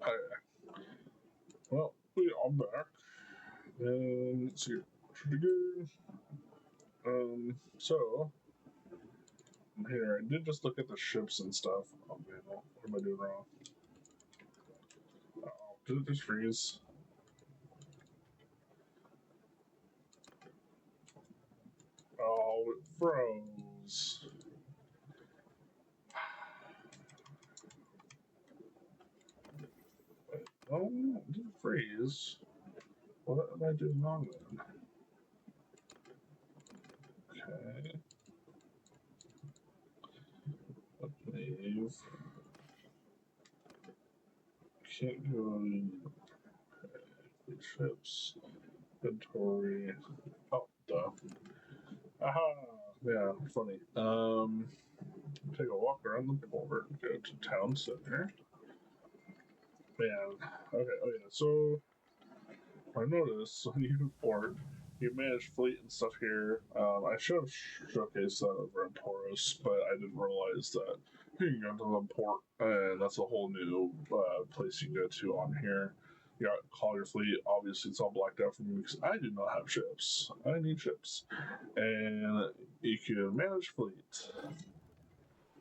Okay. Well, we are back. And let's see. Pretty good. So here I did just look at the ships and stuff. Oh man, what am I doing wrong? Oh, did it just freeze? Oh, it froze. Oh, it didn't freeze. What am I doing wrong then? Okay. Leave. Can't go ships. Inventory. Oh, duh. Aha! Yeah, funny. Take a walk around the port, go to town center. Man, okay, oh yeah, so I noticed when you port, you manage fleet and stuff here. I should have showcased that over in Taurus, but I didn't realize that you can go to the port, and that's a whole new place you can go to on here. You got call your fleet. Obviously, it's all blacked out for me because I do not have ships. I need ships, and you can manage fleet,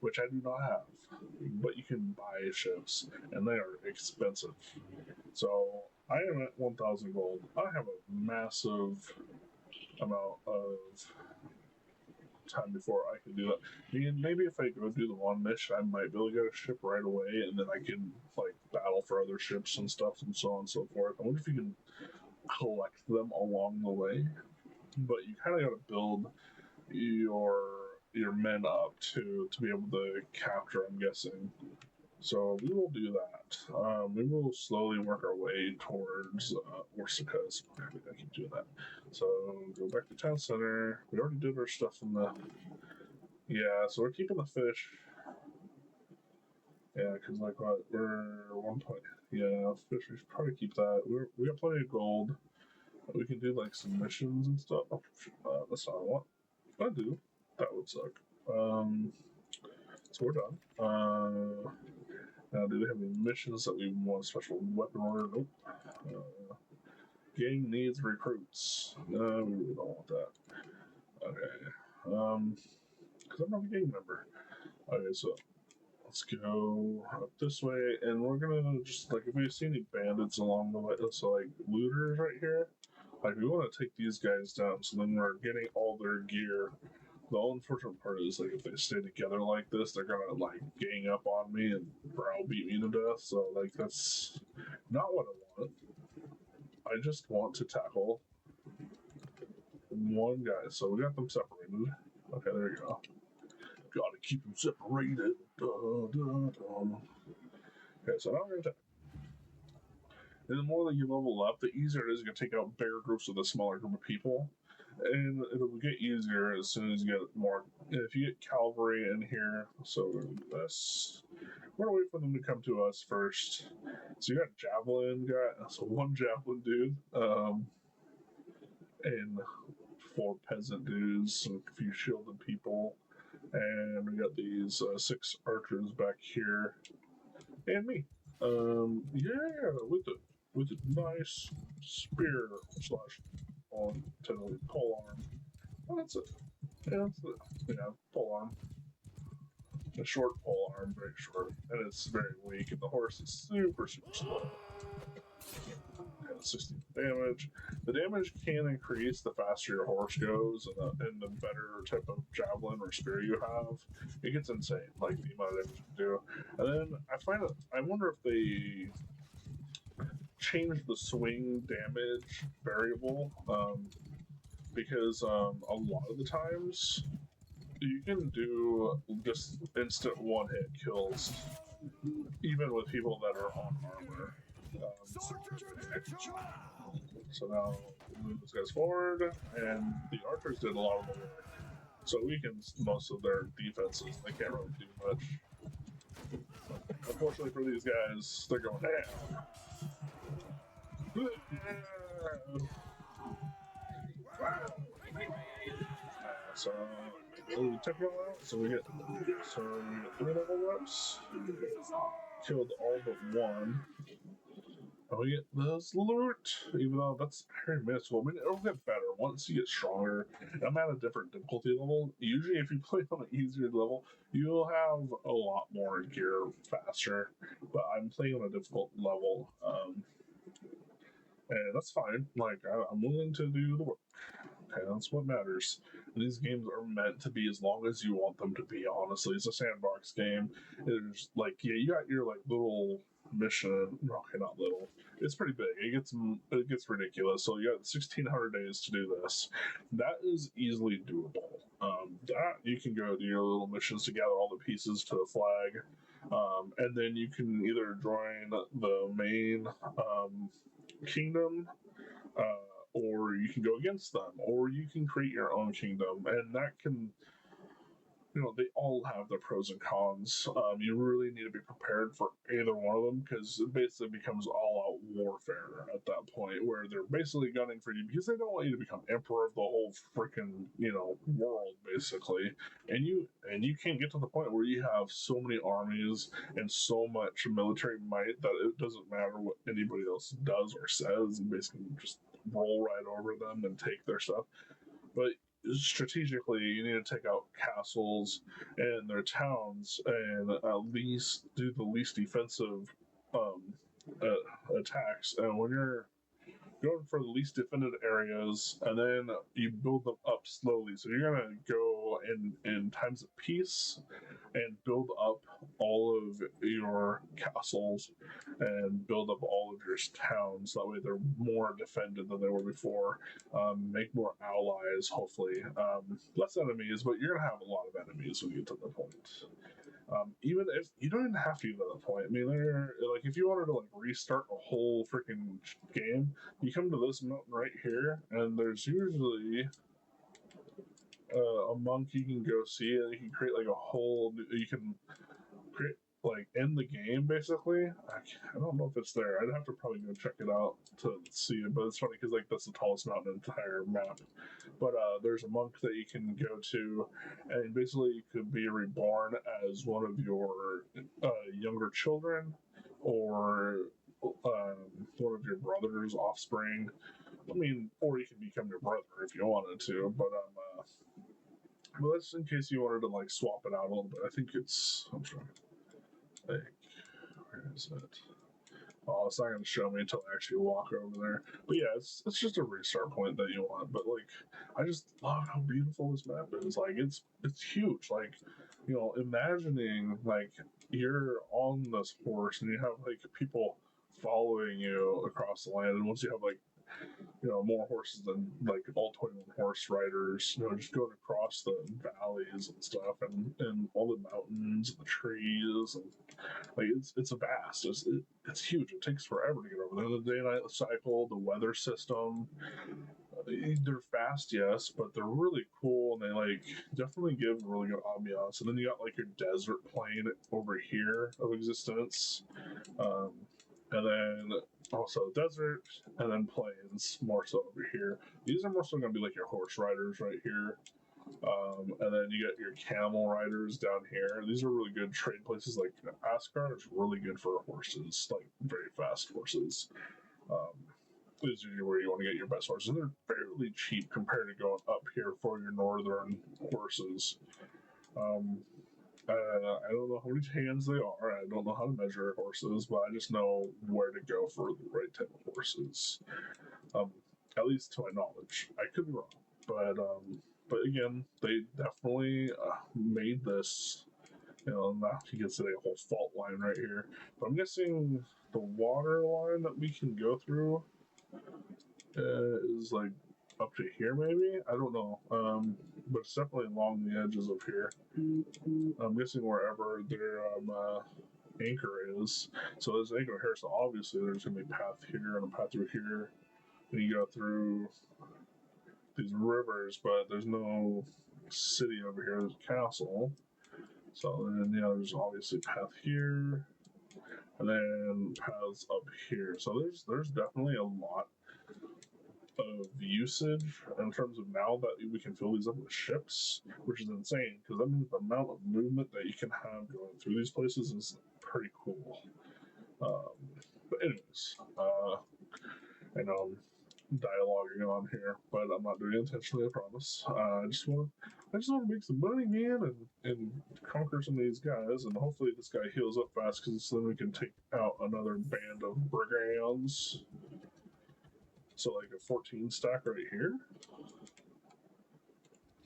which I do not have. But you can buy ships, and they are expensive. So I am at 1,000 gold. I have a massive amount of time before I can do that. And maybe if I go do the one mission, I might be able to get a ship right away, and then I can like battle for other ships and stuff, and so on and so forth. I wonder if you can collect them along the way. But you kind of got to build your men up to be able to capture, I'm guessing. So we will do that. We will slowly work our way towards Orsica's. I keep doing that. So go back to town center. We already did our stuff in the. Yeah, so we're keeping the fish. Yeah, because like what we're 1 point. Yeah, fish. We should probably keep that. We got plenty of gold. We can do like some missions and stuff. That's not what I want. I do. That would suck. So we're done. Now, do they have any missions that we want a special weapon order? Nope. Gang needs recruits. No, we really don't want that. Okay. Because I'm not a gang member. Okay, so let's go up this way, and we're gonna just like if we see any bandits along the way, so like looters right here. Like we want to take these guys down, so then we're getting all their gear. The unfortunate part is like if they stay together like this, they're gonna like gang up on me and browbeat me to death. So like that's not what I want. I just want to tackle one guy. So we got them separated. Okay, there you go. Gotta keep them separated. Okay, so now we're gonna attack. And the more that you level up, the easier it is to take out bigger groups with a smaller group of people. And it'll get easier as soon as you get more. If you get cavalry in here, so we're going to do this. We're going to wait for them to come to us first. So you got javelin guy, so one javelin dude, and 4 peasant dudes, and a few shielded people, and we got these 6 archers back here, and me. Yeah, with a nice spear slash on to pole arm. Oh, that's it. Yeah, that's it. Yeah, pole arm. A short pole arm, very short, and it's very weak. And the horse is super slow. And 16 damage. The damage can increase the faster your horse goes, and the better type of javelin or spear you have. It gets insane, like the amount of damage you can do. And then I wonder if they change the swing damage variable, because a lot of the times you can do just instant one hit kills, even with people that are on armor. So now move those guys forward, and the archers did a lot of the work. So weakens most of their defenses. They can't really do much. Unfortunately for these guys, they're going down. So we took it all out. So we get 3 level reps. killed all but one. And we get this loot, even though that's very minuscule. I mean, it'll get better once you get stronger. I'm at a different difficulty level. Usually, if you play on an easier level, you'll have a lot more gear faster. But I'm playing on a difficult level, and that's fine. Like, I'm willing to do the work. Okay, that's what matters. And these games are meant to be as long as you want them to be. Honestly, it's a sandbox game. It's like, yeah, you got your like little mission. Okay, not little. It's pretty big. It gets ridiculous. So you got 1,600 days to do this. That is easily doable. That you can go do your little missions to gather all the pieces to the flag, and then you can either join the main kingdom, or you can go against them, or you can create your own kingdom, and that can, they all have their pros and cons. You really need to be prepared for either one of them because it basically becomes all-out warfare at that point, where they're basically gunning for you because they don't want you to become emperor of the whole freaking world, basically. And you can get to the point where you have so many armies and so much military might that it doesn't matter what anybody else does or says. You basically just roll right over them and take their stuff. But strategically, you need to take out castles and their towns and at least do the least defensive attacks. And when you're going for the least defended areas, and then you build them up slowly. So you're gonna go in times of peace and build up all of your castles and build up all of your towns. That way they're more defended than they were before. Make more allies, hopefully. Less enemies, but you're gonna have a lot of enemies when you get to the point. Even if you don't even have to get to that point. I mean, like if you wanted to like restart a whole freaking game, you come to this mountain right here, and there's usually a monk you can go see, and you can create like a whole. You can create like end the game basically. I don't know if it's there. I'd have to probably go check it out to see it. But it's funny because like that's the tallest mountain in the entire map. But there's a monk that you can go to, and basically you could be reborn as one of your younger children, or one of your brother's offspring. I mean, or you can become your brother if you wanted to. But that's in case you wanted to like swap it out a little bit. I think it's. I'm trying. Like, where is it? Oh, it's not going to show me until I actually walk over there. But yeah, it's just a restart point that you want. But like, I just love how beautiful this map is. Like, it's huge. Like, imagining like you're on this horse and you have like people following you across the land, and once you have like more horses than like all 21 horse riders, just going across the valleys and stuff, and all the mountains and the trees, and like it's a vast, it's huge. It takes forever to get over there. The day-night cycle, the weather system, they're fast, yes, but they're really cool, and they like definitely give really good ambiance. And then you got like your desert plain over here of existence, and then also desert, and then plains more so over here. These are more so going to be like your horse riders right here. And then you get your camel riders down here. These are really good trade places. Like Asgard is really good for horses, like very fast horses. Is usually where you want to get your best horses. And they're fairly cheap compared to going up here for your northern horses. I don't know how many hands they are. I don't know how to measure horses, but I just know where to go for the right type of horses. At least to my knowledge. I could be wrong, but again, they definitely made this. Now you can see a whole fault line right here. But I'm guessing the water line that we can go through is like up to here, maybe. I don't know. But it's definitely along the edges of here. I'm guessing wherever their anchor is. So there's an anchor here, so obviously there's gonna be a path here and a path through here. And you go through these rivers, but there's no city over here. There's a castle. So then, there's obviously a path here, and then paths up here. So there's definitely a lot of usage in terms of now that we can fill these up with ships, which is insane because that means the amount of movement that you can have going through these places is pretty cool. But anyways, I know I'm dialoguing on here, but I'm not doing it intentionally. I promise. I just want to make some money, man, and conquer some of these guys, and hopefully this guy heals up fast, because then we can take out another band of brigands. So like a 14 stack right here.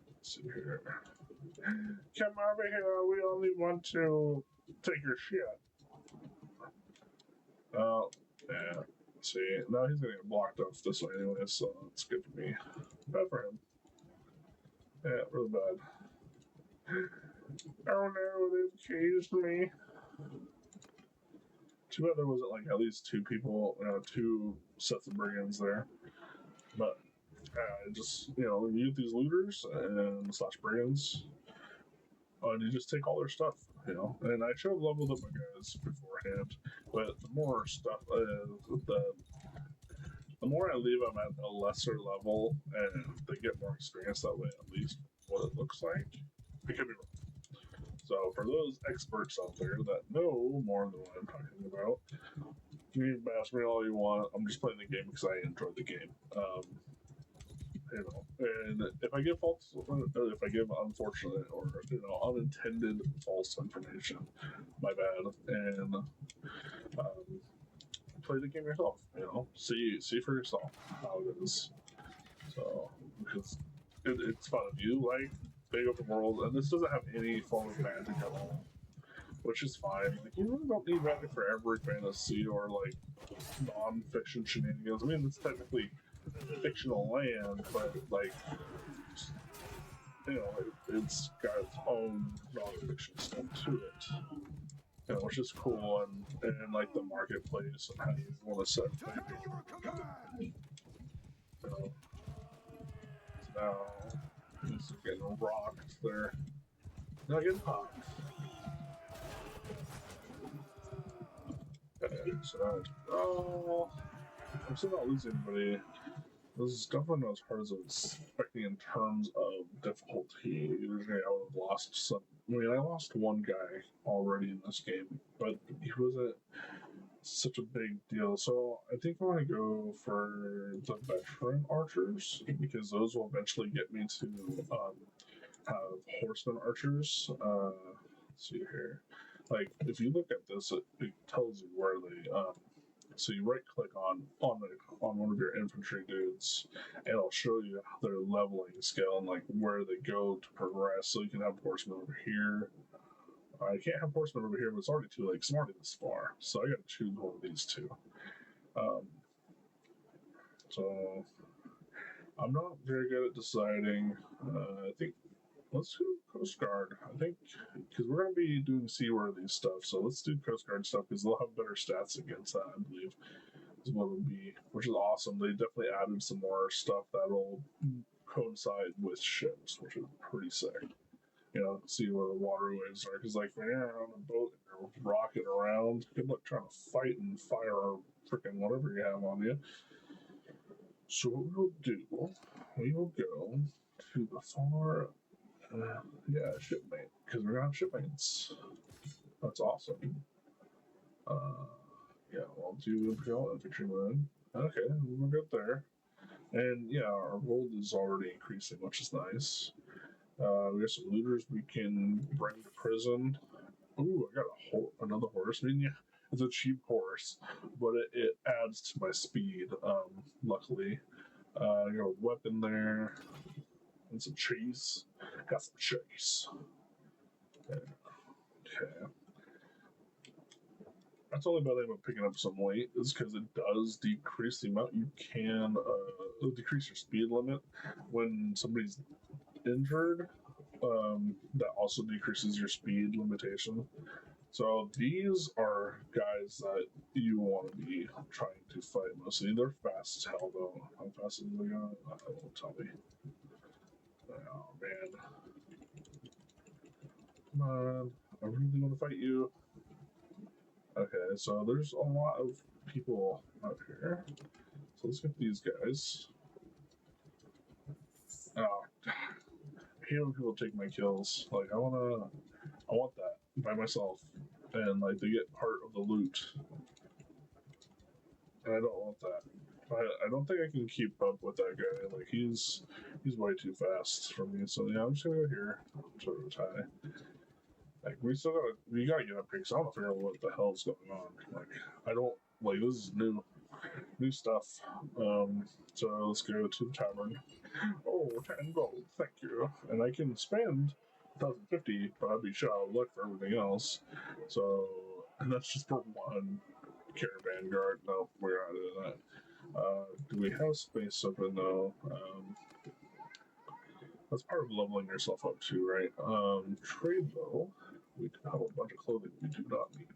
Let's see here. Come over here. We only want to take your shit. Oh, yeah. See, now he's gonna get blocked off this way anyway, so it's good for me. Bad for him. Yeah, really bad. Oh no, they've changed me. Too bad there wasn't like at least two people, two sets of brigands there. But just, you get these looters and slash brigands, and you just take all their stuff, And I should have leveled up my guys beforehand, but the more stuff, the more I leave them at a lesser level, and they get more experience that way, at least what it looks like. It could be wrong. So for those experts out there that know more than what I'm talking about, you can bash me all you want. I'm just playing the game because I enjoy the game. And if I give unfortunate or unintended false information, my bad. And play the game yourself. See for yourself how it is. So because it's fun. If you like big open world, and this doesn't have any form of magic at all, which is fine. Like, you really don't need magic for every fantasy or like non-fiction shenanigans. I mean, it's technically fictional land, but like, it's got its own non-fiction stuff to it, which is cool, and like the marketplace and how you want to set things. So now these are getting rocked. They're not getting popped. Okay, so I'm still not losing anybody. This is definitely not as hard as I was expecting in terms of difficulty. Usually I would have lost some. I mean, I lost one guy already in this game, but he wasn't such a big deal. So I think I want to go for the veteran archers, because those will eventually get me to have horseman archers. Let's see here. Like, if you look at this, it tells you where they so you right click on one of your infantry dudes, and it'll show you their leveling scale and like where they go to progress. So you can have horsemen over here. I can't have horsemen over here, but it's already too late. I'm already this far, so I got to choose one of these two. So I'm not very good at deciding. I think let's do Coast Guard. I think because we're going to be doing seaworthy stuff, so let's do Coast Guard stuff because they'll have better stats against that, I believe, is what it'll be, which is awesome. They definitely added some more stuff that'll coincide with ships, which is pretty sick. See where the waterways are, because like when you're on a boat and you're rocking around, good luck trying to fight and fire freaking whatever you have on you. So what we'll do, we will go to the far shipmate, because we're gonna have shipmates. That's awesome. We'll do Imperial Infantryman. Okay, we're good there. And our gold is already increasing, which is nice. We got some looters we can bring to prison. Ooh, I got another horse. I mean, it's a cheap horse, but it adds to my speed, luckily. I got a weapon there. And some cheese. Got some cheese. Okay. That's the only bad thing about picking up some weight is because it does decrease the amount you can decrease your speed limit when somebody's injured. That also decreases your speed limitation. So these are guys that you want to be trying to fight mostly. They're fast as hell though. How fast is they going? That won't tell me. Oh man. Come on. I really want to fight you. Okay, so there's a lot of people out here. So let's get these guys. Oh, I hate when people take my kills. Like, I want that by myself. and like they get part of the loot, and I don't want that. I don't think I can keep up with that guy. Like he's way too fast for me. So yeah, I'm just gonna go here. Sort of tie. Like we gotta get up here because I want to figure out what the hell's going on. Like I don't like this is new stuff. So let's go to the tavern. Oh, 10 gold, thank you. And I can spend 1,050, but I'd be shot out of luck for everything else. So, and that's just for one caravan guard. No, we're not doing that. Do we have space open though? That's part of leveling yourself up too, right? Trade though, we have a bunch of clothing we do not need.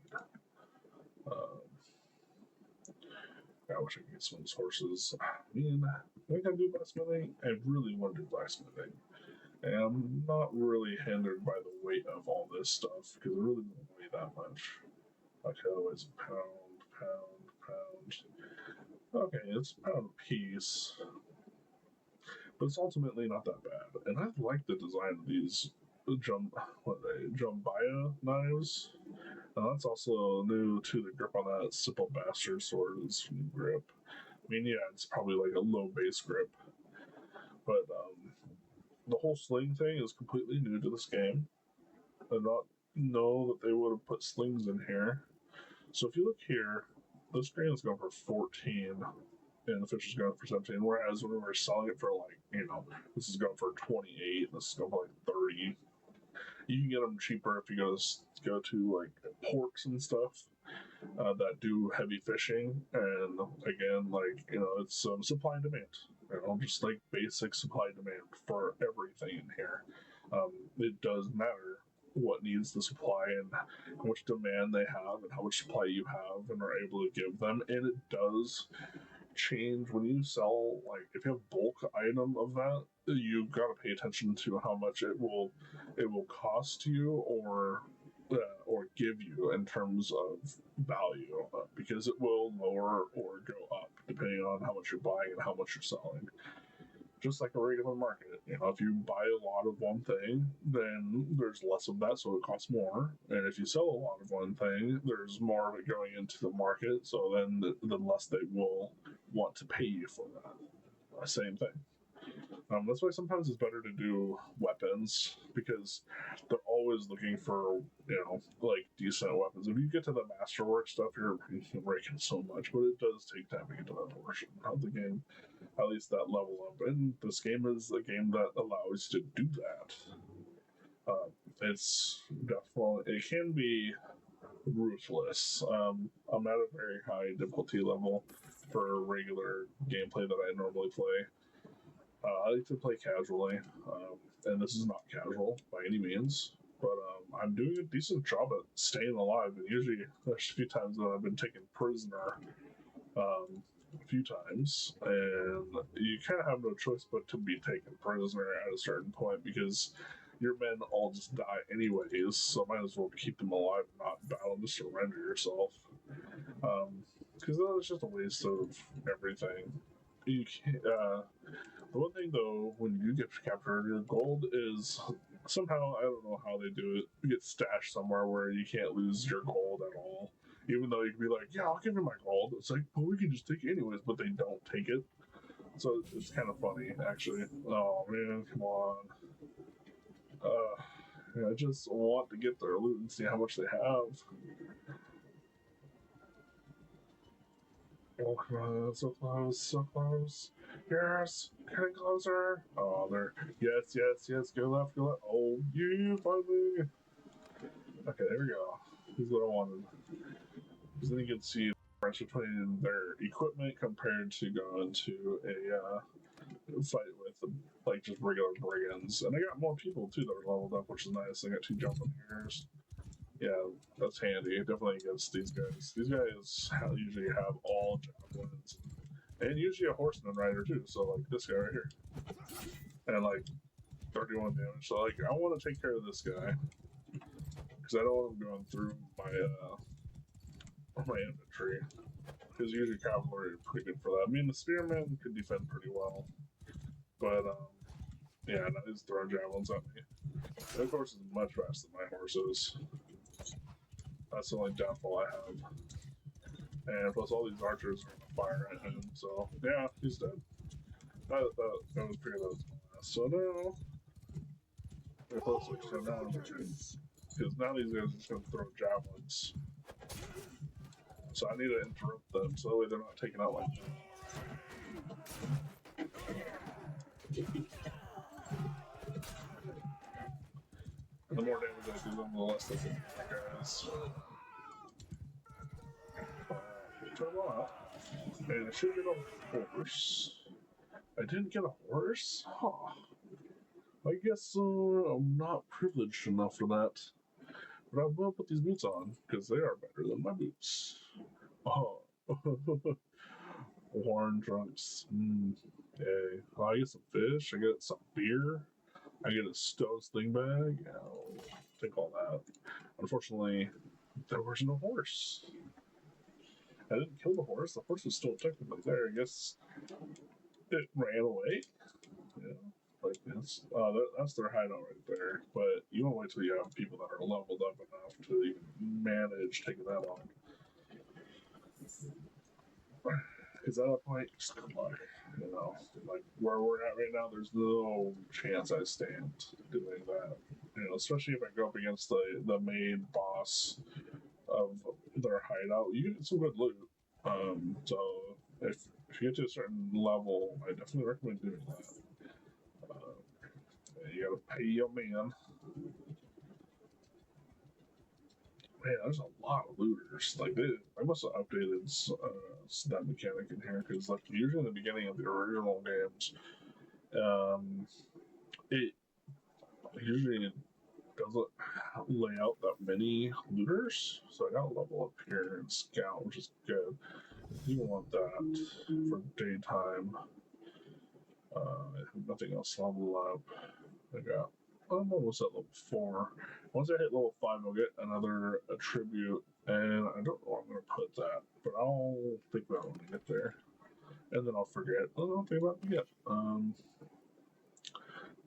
I wish I could get some of these horses. I mean, I can do blacksmithing. I really want to do blacksmithing. And I'm not really hindered by the weight of all this stuff, because it really doesn't weigh that much. Okay, otherwise, pound. Okay, it's a pound a piece. But it's ultimately not that bad. And I like the design of these Jumbaya knives. That's also new to the grip on that simple bastard sword is new grip. I mean, yeah, it's probably like a low base grip, but the whole sling thing is completely new to this game. I not know that they would have put slings in here. So if you look here, this grain is going for 14, and the fish is going for 17. Whereas when we were selling it for this is going for 28, this is going for like 30. You can get them cheaper if you go to like ports and stuff that do heavy fishing, and again, it's supply and demand. Just like basic supply and demand for everything in here. It does matter what needs the supply and how much demand they have and how much supply you have and are able to give them, and it does change when you sell. Like if you have bulk item of that, you got to pay attention to how much it will cost you or give you in terms of value, because it will lower or go up depending on how much you're buying and how much you're selling. Just like a regular market, if you buy a lot of one thing, then there's less of that, so it costs more. And if you sell a lot of one thing, there's more of it going into the market, so then the less they will want to pay you for that. Same thing. That's why sometimes it's better to do weapons, because they're always looking for, like decent weapons. If you get to the masterwork stuff, you're breaking so much, but it does take time to get to that portion of the game, at least that level up. And this game is a game that allows you to do that. It's definitely, it can be ruthless. I'm at a very high difficulty level for regular gameplay that I normally play. I like to play casually, and this is not casual by any means, but I'm doing a decent job at staying alive. And usually, there's a few times that I've been taken prisoner, a few times, and you kind of have no choice but to be taken prisoner at a certain point, because your men all just die anyways, so might as well keep them alive and not battle to surrender yourself. Because then it's just a waste of everything. You can't, the one thing though, when you get captured, your gold is somehow, I don't know how they do it, get stashed somewhere where you can't lose your gold at all. Even though you can be like, yeah, I'll give you my gold. It's like, but we can just take it anyways, but they don't take it. So it's kind of funny, actually. Oh man, come on. Yeah, I just want to get their loot and see how much they have. Oh, come on, so close, so close. Yes, getting closer. Oh, there. Yes, go left. Oh, you finally. Okay, there we go. Here's what I wanted. Because then you can see the difference between their equipment compared to going to a fight with like just regular brigands. And I got more people too that are leveled up, which is nice. I got 2 jumping ears. Yeah, that's handy. Definitely against these guys. These guys usually have all javelins. And usually a horseman rider too, so like this guy right here. And like 31 damage. So like I want to take care of this guy. Because I don't want him going through my infantry. Because usually cavalry are pretty good for that. I mean the spearmen can defend pretty well. But yeah, no, he's throwing javelins at me. And of course it's much faster than my horse is. That's the only downfall I have. And plus, all these archers are gonna fire at him, so yeah, he's dead. I was figuring that was gonna last. So now, we're close to extend now, because now these guys are just gonna throw javelins. So I need to interrupt them, so that way they're not taken out like that. And the more damage I do them, the less they can do my guys. Turn them out. And I should get a horse. I didn't get a horse? Huh. I guess I'm not privileged enough for that. But I will put these boots on, because they are better than my boots. Oh. Horn trunks. Yay. Oh, I get some fish, I get some beer, I get a stone sling bag. Yeah, I'll take all that. Unfortunately, there was no horse. I didn't kill the horse. The horse was still technically there. I guess it ran away. Yeah, like that's their hideout right there. But you want to wait till you have people that are leveled up enough to even manage taking that on. Because at that point, just good luck. You know, like where we're at right now, there's no chance I stand doing that. You know, especially if I go up against the main boss of their hideout, you get some good loot. So if you get to a certain level, I definitely recommend doing that. You gotta pay your man. Man, there's a lot of looters. Like they must have updated that mechanic in here because, like, usually in the beginning of the original games, it usually doesn't lay out that many looters. So I got a level up here in Scout, which is good. You want that for daytime. Nothing else level up. I'm almost at level 4. Once I hit level 5, I'll get another attribute, and I don't know where I'm going to put that, but I'll think about it when I get there. And then I'll forget. And I'll think about it again.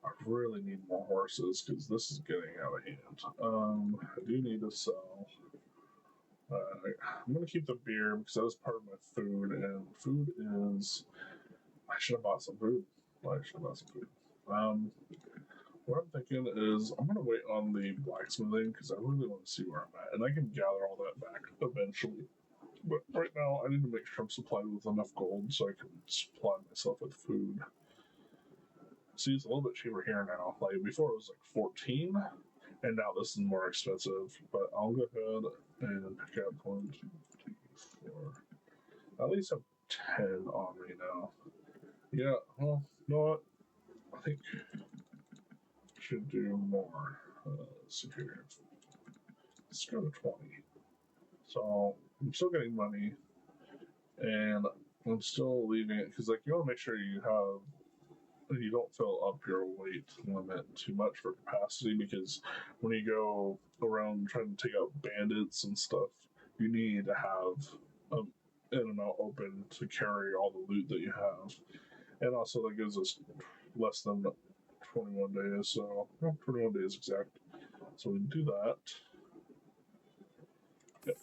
I really need more horses because this is getting out of hand. I do need to sell. I'm going to keep the beer because that was part of my food, and food is. I should have bought some food. What I'm thinking is I'm going to wait on the blacksmithing because I really want to see where I'm at, and I can gather all that back eventually. But right now, I need to make sure I'm supplied with enough gold so I can supply myself with food. See, it's a little bit cheaper here now. Like before, it was like 14, and now this is more expensive. But I'll go ahead and pick up 1, 2, 3, 4. At least have 10 on me now. Yeah, well, you know what? I think I should do more. Let's see here. Let's go to 20. So I'm still getting money, and I'm still leaving it because, like, you want to make sure you don't fill up your weight limit too much for capacity, because when you go around trying to take out bandits and stuff, you need to have in and out open to carry all the loot that you have. And also that gives us less than 21 days, so 21 days exact. So we can do that. Yep.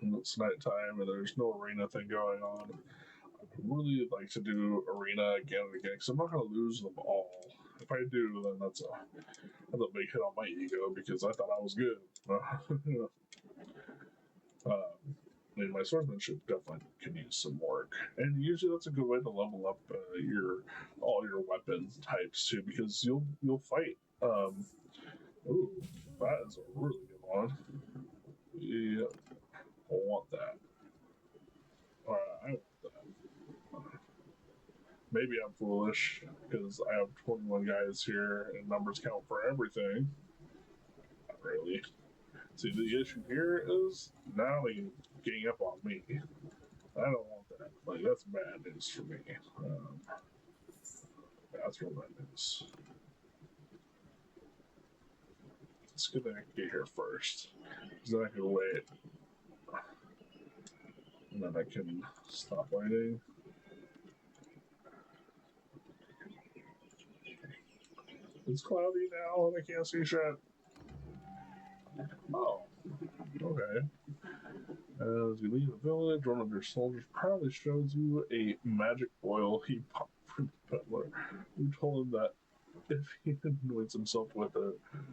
And it's nighttime and there's no arena thing going on. I'd really like to do arena again and again because I'm not going to lose them all. If I do, then that's a big hit on my ego because I thought I was good. I mean, my swordsmanship definitely can use some work, and usually that's a good way to level up all your weapon types too, because you'll fight. Ooh, that is a really good one. Yeah, I want that. I want that. Maybe I'm foolish because I have 21 guys here, and numbers count for everything. Not really. See, the issue here is now they can gang up on me. I don't want that. Like, that's bad news for me. That's real bad news. It's good that I can get here first. Because then I can wait. And then I can stop waiting. It's cloudy now and I can't see shit. Oh, Okay. As you leave the village, one of your soldiers proudly shows you a magic oil he popped from the peddler, who told him that if he anoints himself with it, it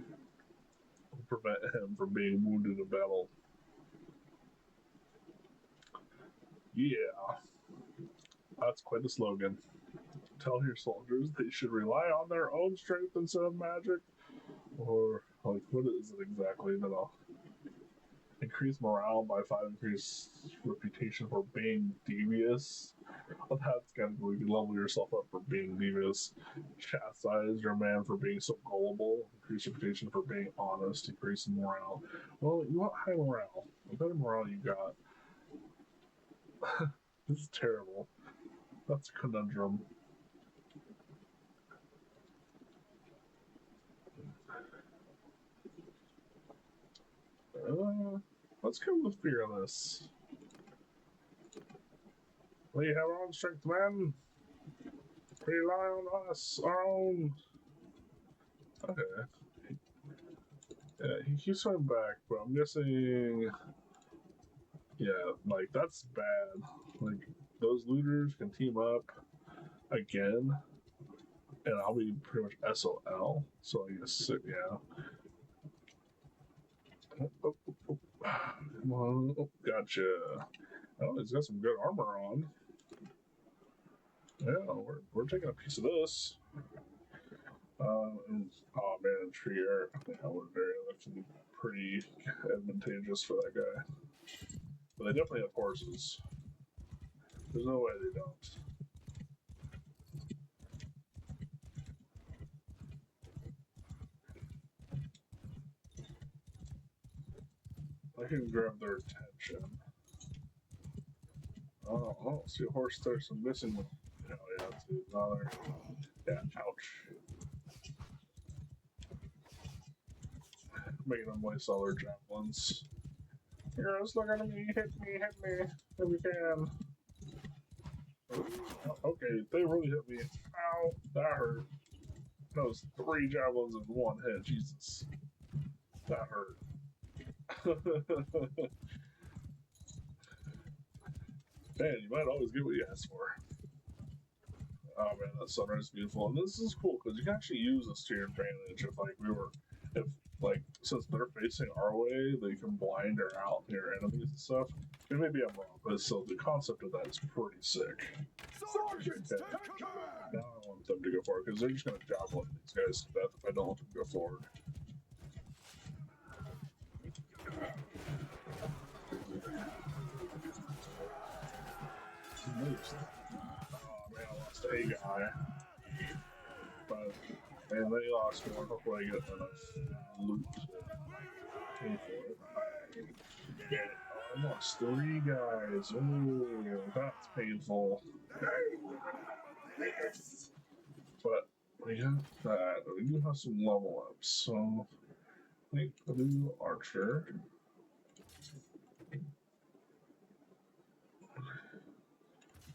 will prevent him from being wounded in battle. Yeah, that's quite a slogan. Tell your soldiers they should rely on their own strength instead of magic? Or, like, what is it exactly? That I'll increase morale by 5, increase reputation for being devious. Well, that's kind of cool. You can level yourself up for being devious. Chastise your man for being so gullible. Increase reputation for being honest. Increase morale. Well, you want high morale. The better morale you got. This is terrible. That's a conundrum. Let's go with fearless. We have our own strength, man. Rely on us, our own. Okay. Yeah, he keeps coming back, but I'm guessing. Yeah, like, that's bad. Like, those looters can team up again, and I'll be pretty much SOL. So I guess, yeah. Come on. Oh, gotcha. Oh, he's got some good armor on. Yeah, we're taking a piece of this. And, oh man, tree art. Yeah, we're very lucky. Pretty advantageous for that guy. But they definitely have horses. There's no way they don't. I can grab their attention. Oh, see a horse there, some missing. Oh, yeah, see another. Yeah, ouch. Making them waste all their javelins. Heroes, look at me, hit me, if you can. Oh, okay, they really hit me. Ow, that hurt. That was 3 javelins in one hit. Jesus. That hurt. Man, you might always get what you ask for. Oh man, that sunrise is beautiful. And this is cool because you can actually use this to your advantage if since they're facing our way, they can blind or out your enemies and stuff. And maybe I'm wrong, but so the concept of that is pretty sick. Sergeant, okay. Now I want them to go forward because they're just going to javelin these guys to death if I don't let them go forward. Oh man, I lost a guy. But man, they lost one. Hopefully I get enough loot to pay for it. Yeah, I lost 3 guys. Ooh, that's painful. But we have that. We do have some level ups. So, I think the new archer.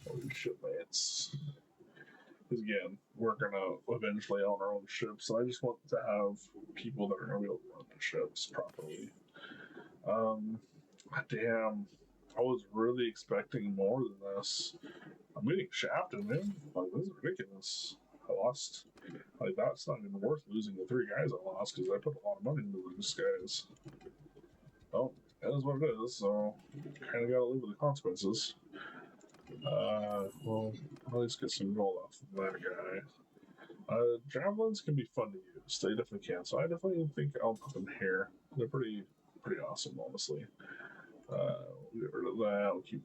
Holy shit, mates. Because again, we're gonna eventually own our own ships, so I just want to have people that are gonna be able to run the ships properly. Damn, I was really expecting more than this. I'm getting shafted, man. Like, this is ridiculous. I lost. Like, that's not even worth losing the 3 guys I lost because I put a lot of money into these guys. Well, that is what it is, so kind of gotta live with the consequences. Well, at least get some gold off of that guy. Javelins can be fun to use. They definitely can. So I definitely think I'll put them here. They're pretty awesome, honestly. We'll get rid of that. We'll keep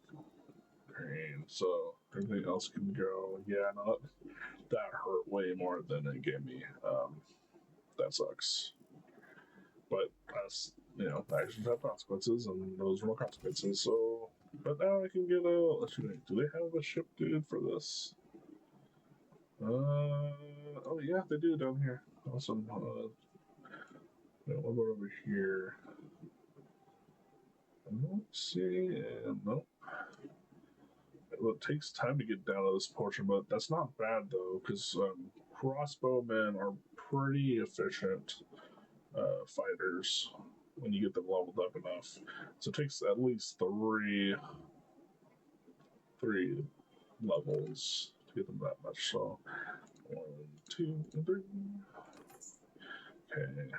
green. So everything else can go. Yeah, no, that hurt way more than it gave me. That sucks. But that's, actions have consequences, and those were no consequences. So, but now I can get a. Let's see, do they have a ship, dude, for this? Oh yeah, they do down here. Awesome. What about over here? I don't see, and nope. Well, it takes time to get down to this portion, but that's not bad though, because crossbowmen are pretty efficient fighters. when you get them leveled up enough. So it takes at least three levels to get them that much. So 1, 2, and 3. Okay.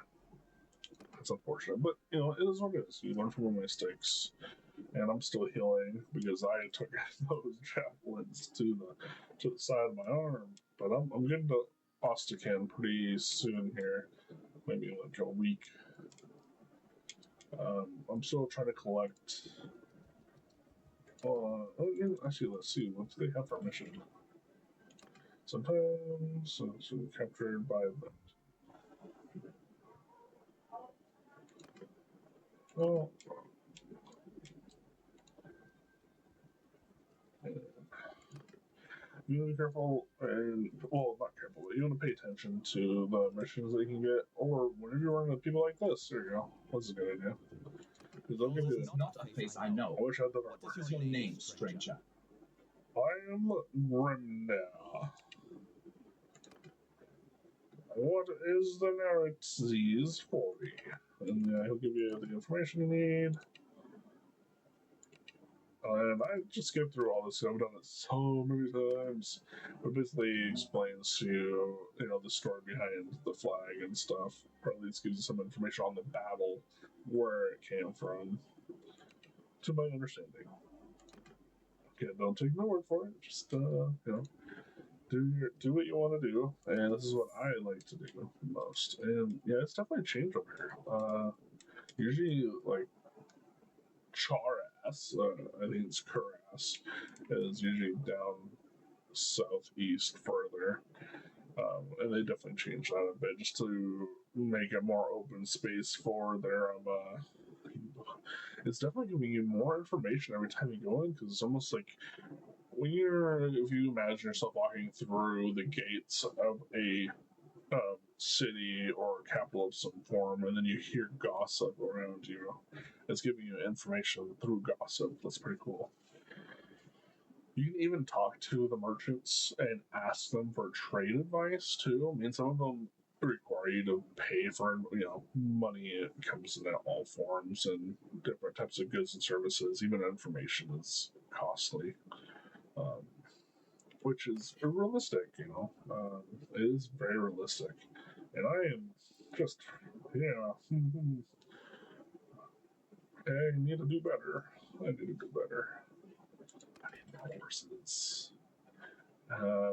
That's unfortunate, but you know, it is what it is. You learn from your mistakes. And I'm still healing because I took those javelins to the side of my arm. But I'm getting to Ostacan pretty soon here, maybe like a week. I'm still trying to collect. Actually, let's see what do they have for mission. Sometimes so captured by the. Oh. You want to be careful, and well, not careful, but you want to pay attention to the missions that you can get, or whenever you run into people like this. There you go. That's a good idea. Because they'll give you. This is not a place I know. I wish I had the. What is your name, stranger? I am Grimna. What is the narratives for you? And he'll give you the information you need. And I just skip through all this. I've done it so many times. It basically explains to you, the story behind the flag and stuff. Or at least gives you some information on the battle, where it came from, to my understanding. Okay, don't take my word for it. Just do what you want to do, and this is what I like to do most. And yeah, it's definitely changed over here. Usually, like Charass, I think it's Karass, is usually down southeast further. And they definitely changed that a bit just to make a more open space for their. It's definitely giving you more information every time you go in because it's almost like if you imagine yourself walking through the gates of a city or capital of some form, and then you hear gossip around you. It's giving you information through gossip. That's pretty cool. You can even talk to the merchants and ask them for trade advice too. I mean, some of them require you to pay for, money. It comes in all forms and different types of goods and services. Even information is costly, which is realistic. It is very realistic, and I am just, I need to do better. I need to do better. I need horses.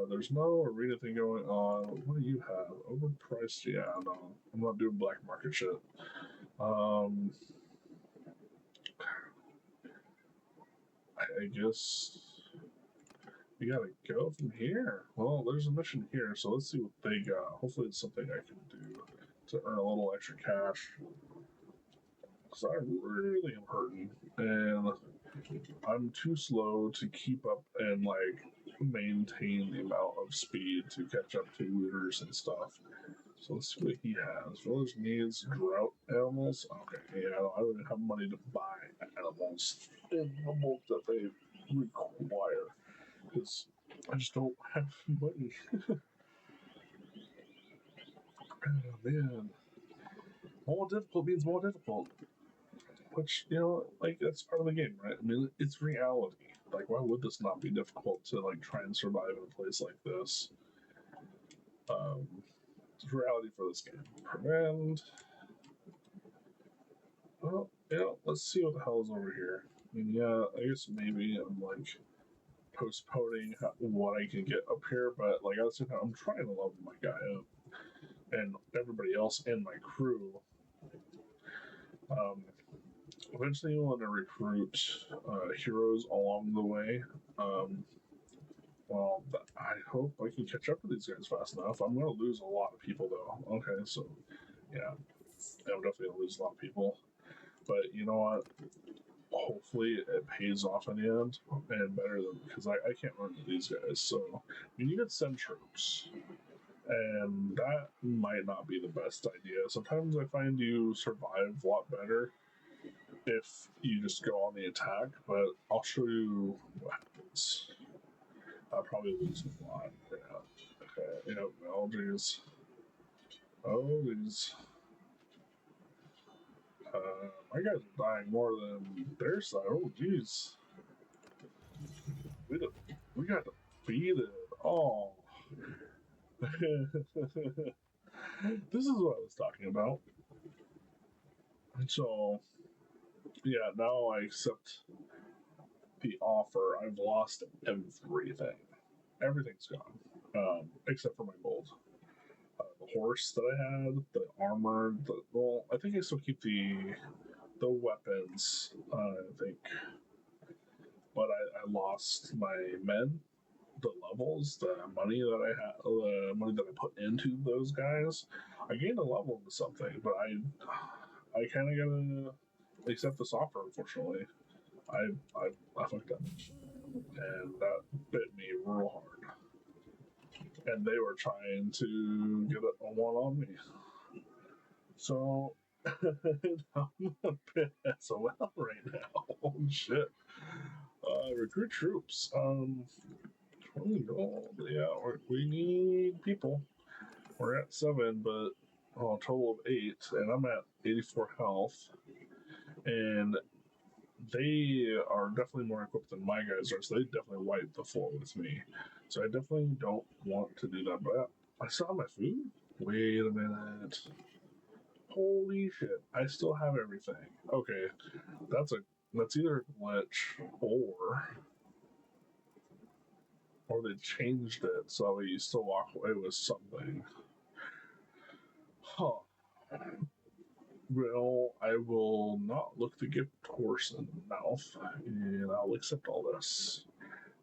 There's no arena thing going on. What do you have? Overpriced? Yeah, no. I'm not doing black market shit. I guess we gotta go from here. Well, there's a mission here, so let's see what they got. Hopefully it's something I can do to earn a little extra cash. Because I really am hurting. And I'm too slow to keep up and, maintain the amount of speed to catch up to looters and stuff. So let's see what he has. Village needs drought animals. Okay, yeah, I don't even have money to buy animals in the bulk that they require. Because I just don't have money. Oh, man. More difficult means more difficult. Which, that's part of the game, right? I mean, it's reality. Why would this not be difficult to, try and survive in a place like this? It's reality for this game. And, well, let's see what the hell is over here. I mean, yeah, I guess maybe I'm, postponing what I can get up here, but, at the same time, I'm trying to level my guy up. And everybody else in my crew. Eventually, you want to recruit heroes along the way. Well, I hope I can catch up with these guys fast enough. I'm going to lose a lot of people, though. Okay, so, yeah. I'm definitely going to lose a lot of people. But you know what? Hopefully it pays off in the end, and better than, because I can't run into these guys. So, you need to send troops. And that might not be the best idea. Sometimes I find you survive a lot better if you just go on the attack, but I'll show you what happens. I'll probably lose a lot. Yeah. Okay. Oh, geez. Oh, geez. My guys are dying more than their side. Oh, jeez. We got defeated. Oh. This is what I was talking about. So, yeah, now I accept the offer. I've lost everything. Everything's gone, except for my gold. The horse that I had, the armor. Well, I think I still keep the weapons. I think, but I lost my men, the levels, the money that I had, the money that I put into those guys. I gained a level into something, but I kind of gotta accept this offer. Unfortunately, I fucked up, and that bit me real hard. And they were trying to get a one on me, so I'm a bit SOL right now. Oh shit! Recruit troops. 20 gold. Yeah, we need people. We're at 7, but a total of 8, and I'm at 84 health. And they are definitely more equipped than my guys are, so they definitely wipe the floor with me. So I definitely don't want to do that. But I still have my food. Wait a minute. Holy shit! I still have everything. Okay, that's either a glitch or they changed it so you still walk away with something. Huh. Well, I will not look the gift horse in the mouth, and I'll accept all this.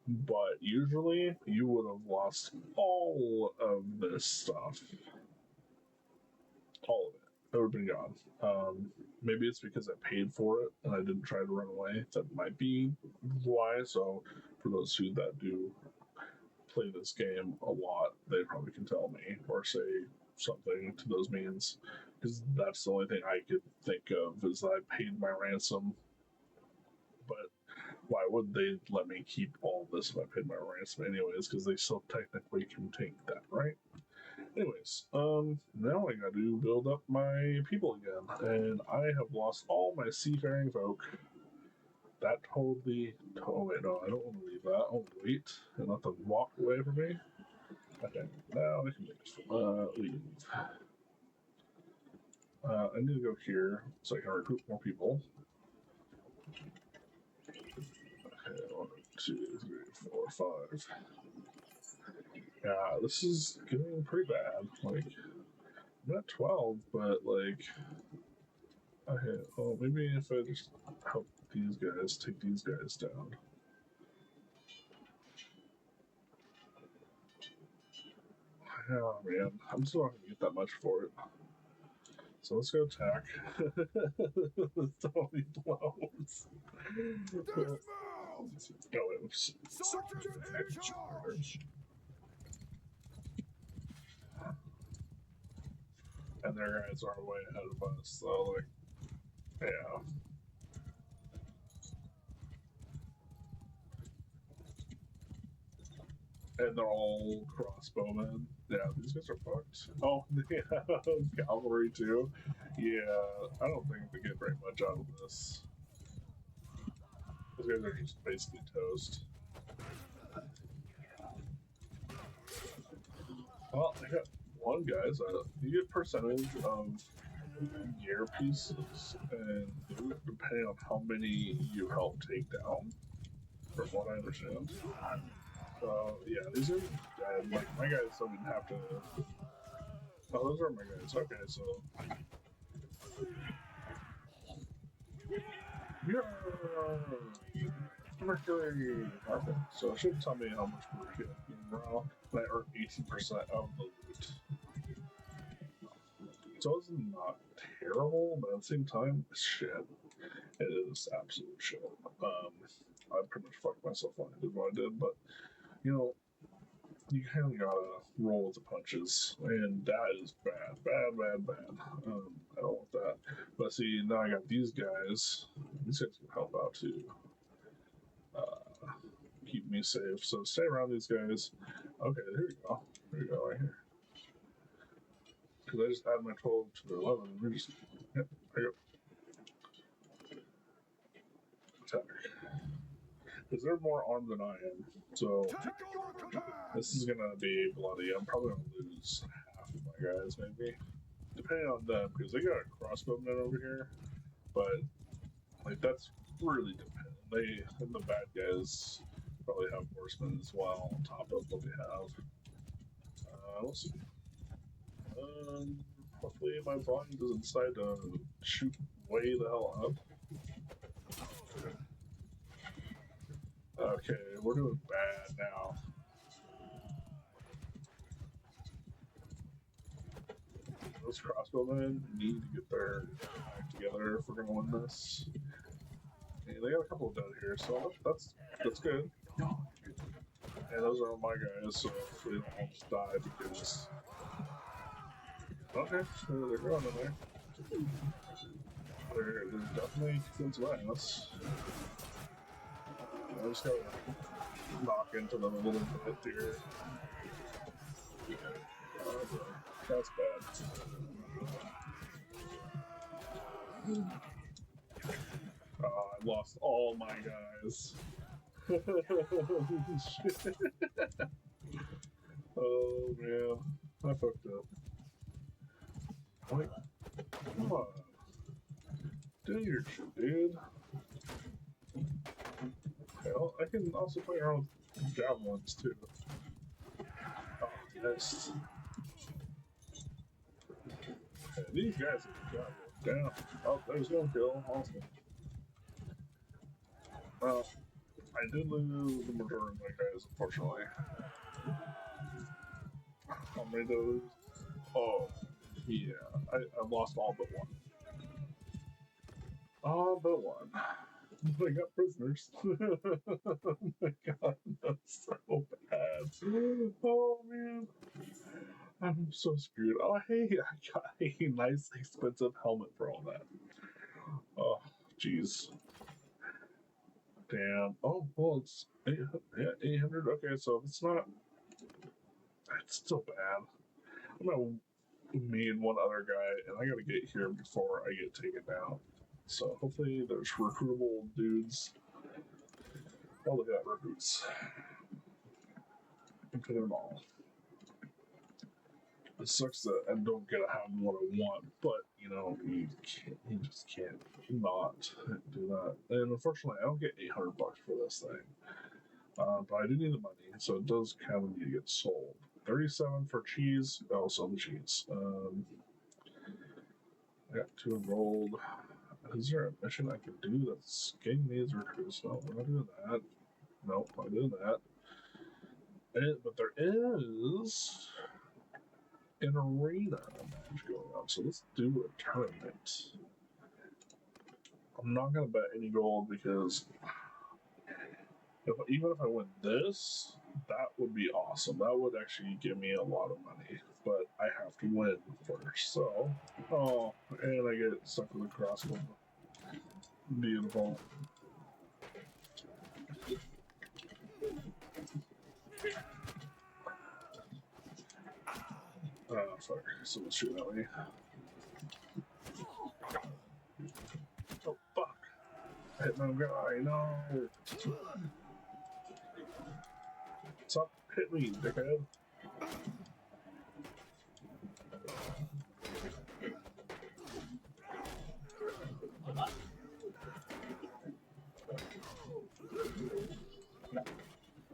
But usually, you would have lost all of this stuff. All of it. It would have been gone. Maybe it's because I paid for it and I didn't try to run away. That might be why. So, for those who that do play this game a lot, they probably can tell me or say something to those means, because that's the only thing I could think of is that I paid my ransom. But why would they let me keep all this if I paid my ransom anyways? Because they still technically can take that, right? Anyways, now I got to build up my people again, and I have lost all my seafaring folk. That totally. Oh wait, no, I don't want to leave that. I want to wait and let them walk away from me. Okay, now I can leave. I need to go here so I can recruit more people. Okay, 1, 2, 3, 4, 5. Yeah, this is getting pretty bad. Like, I'm at 12, but like, okay, well, maybe if I just help these guys take these guys down. Oh man, I'm still not gonna get that much for it. So let's go attack. Totally blows. Go in. Sergeant in charge! And their guys are way ahead of us, so like, yeah. And they're all crossbowmen. Yeah, these guys are fucked. Oh, they have cavalry too. Yeah, I don't think they get very much out of this. Those guys are just basically toast. Well, I got one guy, so you get percentage of gear pieces, and depending on how many you help take down, from what I understand. So yeah, these are dead. Like my guys don't even have to. Oh, those are my guys. Okay, so yeah, Mercury. Okay, so it should tell me how much we're getting morale. And I earned 18% of the loot. So it's not terrible, but at the same time, it's shit. It is absolute shit. I pretty much fucked myself when I did what I did, but you know, you kind of gotta roll with the punches, and that is bad. I don't want that. But see, now I got these guys. These guys can help out too. Keep me safe. So stay around these guys. Okay, here we go. Here we go, right here. Because I just added my 12 to their 11. We're just, yep, there you go. because they're more armed than I am. So Take over command. this is gonna be bloody. I'm probably gonna lose half of my guys, maybe, depending on them, because they got a crossbowman over here. But like that's really dependent. They and the bad guys probably have horsemen as well on top of what we have. We'll see. Hopefully my volume doesn't decide to shoot way the hell up. Okay, we're doing bad now. Those crossbowmen need to get their act together if we're gonna win this. Okay, they got a couple dead here, so that's good. And those are all my guys, so we don't all just die because. Okay, they're going in there. They're definitely kicking some ass. I just gotta knock into them a little bit here. That's bad. I lost all my guys. Oh man, I fucked up. Like, come on. Do your shit, dude. Hell, I can also play around with javelins too. Oh, yes. Okay, these guys have got it down. Oh, there's no kill. Awesome. Well, I did lose the majority of my guys, unfortunately. How many did I lose? Oh, yeah. I lost all but one. All but one. I got prisoners. Oh my god, that's so bad. Oh man. I'm so screwed. Oh hey, I got a nice expensive helmet for all that. Oh, jeez. Damn. Oh, well, it's 800. Okay, so it's not. It's still bad. I'm gonna me and one other guy, and I gotta get here before I get taken down. So hopefully there's recruitable dudes. Oh, look at that, recruits. Look at them all. It sucks that I don't get to have what I want, but you know, you just can't not do that. And unfortunately, I don't get $800 for this thing. But I do need the money, so it does kind of need to get sold. 37 for cheese. Oh, sell the cheese. I got 2 enrolled. Is there a mission I can do that's getting these recruits? No, we're not doing that. Nope, not doing that. But there is an arena match going on, so let's do a tournament. I'm not gonna bet any gold because even if I win this, that would be awesome. That would actually give me a lot of money, but I have to win first. So, oh, and I get stuck with a crossbow. Beautiful. Sorry, someone's shooting at me. Oh, fuck. I hit my guy, no. Stop hit me, dickhead.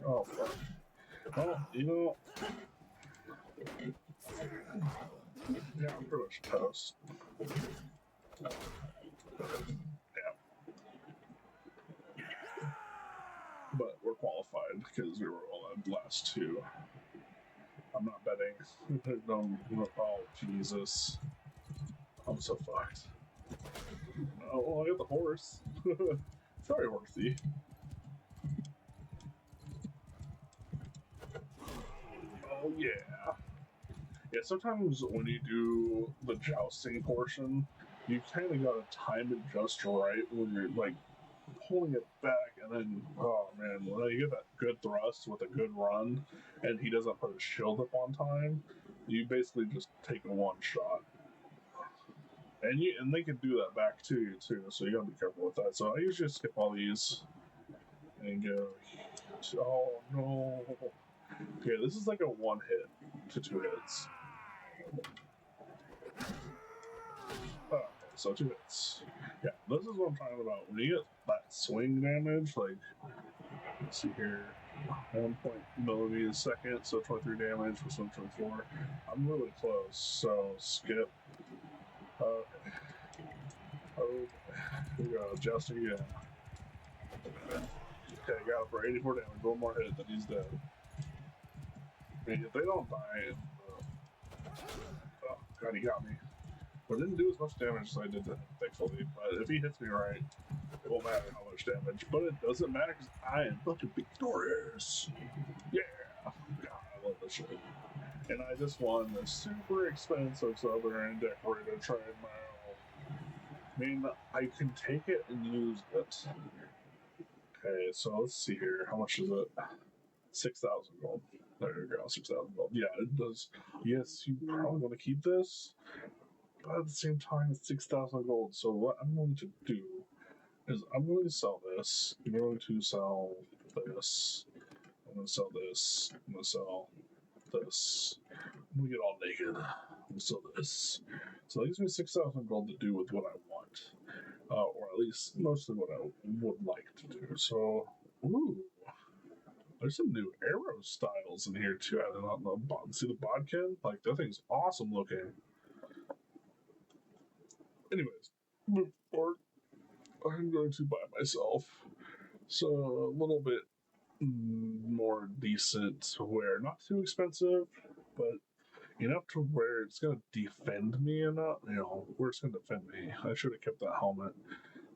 Oh, fuck. Well, you know. Yeah, I'm pretty much toast. Yeah. But we're qualified because we were all at last 2. I'm not betting. No, oh, Jesus. I'm so fucked. Oh, well, I got the horse. Sorry, horsey. Oh, yeah. Yeah, sometimes when you do the jousting portion, you kind of gotta time it just right when you're like pulling it back, and then oh man, when you get that good thrust with a good run, and he doesn't put his shield up on time, you basically just take a one shot. And they can do that back to you too, so you gotta be careful with that. So I usually skip all these. And go. Oh no. Okay, this is like a 1 hit to 2 hits. Okay, so 2 hits. Yeah, this is what I'm talking about. When you get that swing damage, like, let's see here, 1 millimeters a second, so 23 damage for swing 24. I'm really close, so skip. Okay. Oh, we go, adjusting again. Okay, got him for 84 damage. 1 more hit, then he's dead. I mean, if they don't die, oh god, he got me. But didn't do as much damage as I did to him, thankfully. But if he hits me right, it won't matter how much damage. But it doesn't matter because I am fucking victorious. Yeah. God, I love this shit. And I just won the super expensive Southern Decorated Treadmill. I mean, I can take it and use it. Okay, so let's see here. How much is it? 6,000 gold. There you go, 6,000 gold. Yeah, it does. Yes, you probably want to keep this, but at the same time, it's 6,000 gold. So what I'm going to do is I'm going to sell this. I'm going to sell this. I'm going to sell this. I'm going to sell this. I'm going to get all naked. I'm going to sell this. So that gives me 6,000 gold to do with what I want. Or at least mostly what I would like to do. So, ooh. There's some new arrow styles in here too. I don't know. See the bodkin? Like, that thing's awesome looking. Anyways, move forward. I'm going to buy myself so a little bit more decent to wear. Not too expensive, but enough to where it's going to defend me enough. You know, where it's going to defend me. I should have kept that helmet.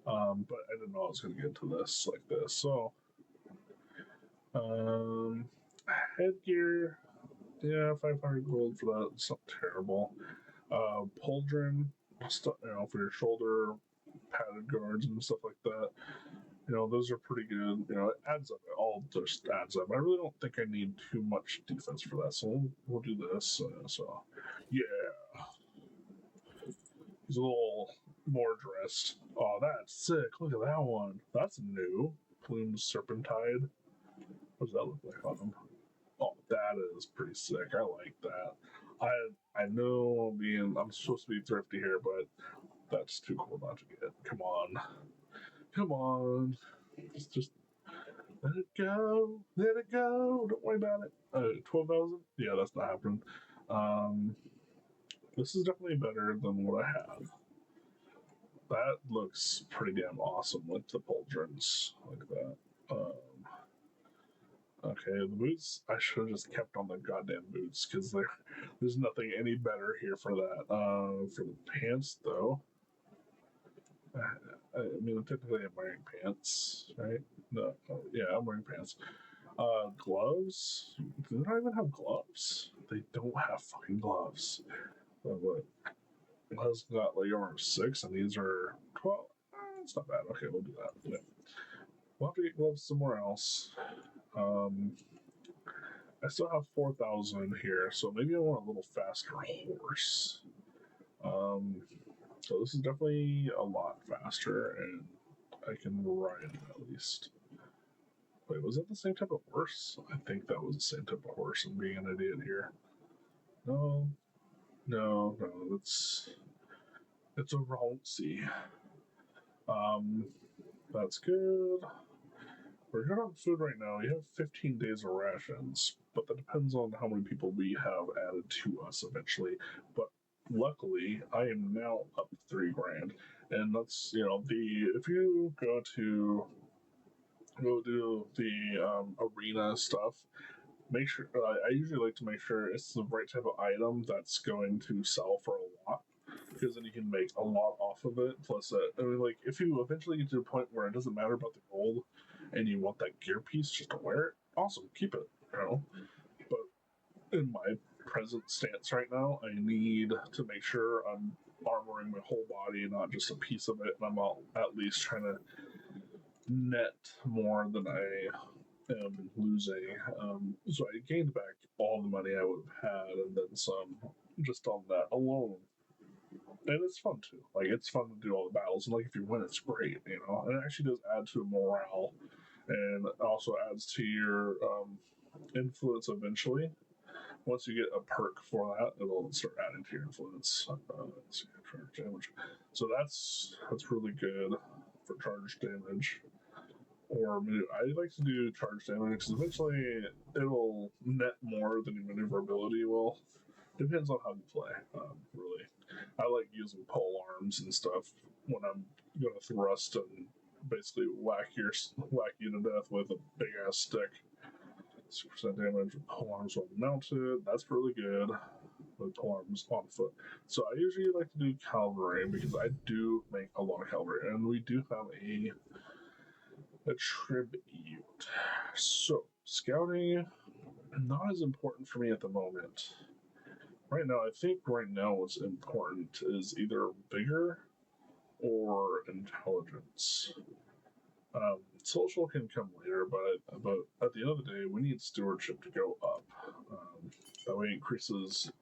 But I didn't know I was going to get into this like this. So, headgear. Yeah, 500 gold for that. It's not terrible. Pauldron, for your shoulder, padded guards and stuff like that. Those are pretty good. It adds up. It all just adds up. I really don't think I need too much defense for that, so we'll do this. So, yeah. He's a little more dressed. Oh, that's sick. Look at that one. That's new. Plumed Serpentide. What does that look like on him? Oh, that is pretty sick. I like that. I know I'm supposed to be thrifty here, but that's too cool not to get. Come on. Just let it go. Let it go. Don't worry about it. 12,000? Yeah, that's not happening. This is definitely better than what I had. That looks pretty damn awesome with the pauldrons like that. Okay, the boots, I should have just kept on the goddamn boots because there's nothing any better here for that. For the pants, though, I mean, technically I'm wearing pants, right? No, yeah, I'm wearing pants. Gloves? Do they not even have gloves? They don't have fucking gloves. What? Let's got like armor 6, and these are 12. It's not bad. Okay, we'll do that. Yeah. We'll have to get gloves somewhere else. I still have 4,000 here, so maybe I want a little faster horse. So this is definitely a lot faster, and I can ride it at least. Wait, was that the same type of horse? I think that was the same type of horse. I'm being an idiot here. No, it's a Roncy. That's good. We're good on food right now. We have 15 days of rations, but that depends on how many people we have added to us eventually. But luckily, I am now up 3 grand, and that's if you go do the arena stuff. Make sure I usually like to make sure it's the right type of item that's going to sell for a lot, because then you can make a lot off of it. Plus, if you eventually get to the point where it doesn't matter about the gold, and you want that gear piece just to wear it, awesome, keep it. But in my present stance right now, I need to make sure I'm armoring my whole body, not just a piece of it, and I'm at least trying to net more than I am losing. So I gained back all the money I would have had, and then some, just on that alone. And it's fun too. Like, it's fun to do all the battles, and if you win, it's great. And it actually does add to morale and also adds to your influence eventually. Once you get a perk for that, it'll start adding to your influence. Let's see, charge damage. So that's really good for charge damage. Or I like to do charge damage because eventually it'll net more than your maneuverability will. Depends on how you play, really. I like using pole arms and stuff when I'm going to thrust and basically whack you to death with a big ass stick. 6% damage with pole arms when mounted. That's really good with pole arms on foot. So I usually like to do cavalry because I do make a lot of cavalry, and we do have a tribute. So scouting, not as important for me at the moment. Right now, I think what's important is either vigor or intelligence. Social can come later, but at the end of the day, we need stewardship to go up. That way, it increases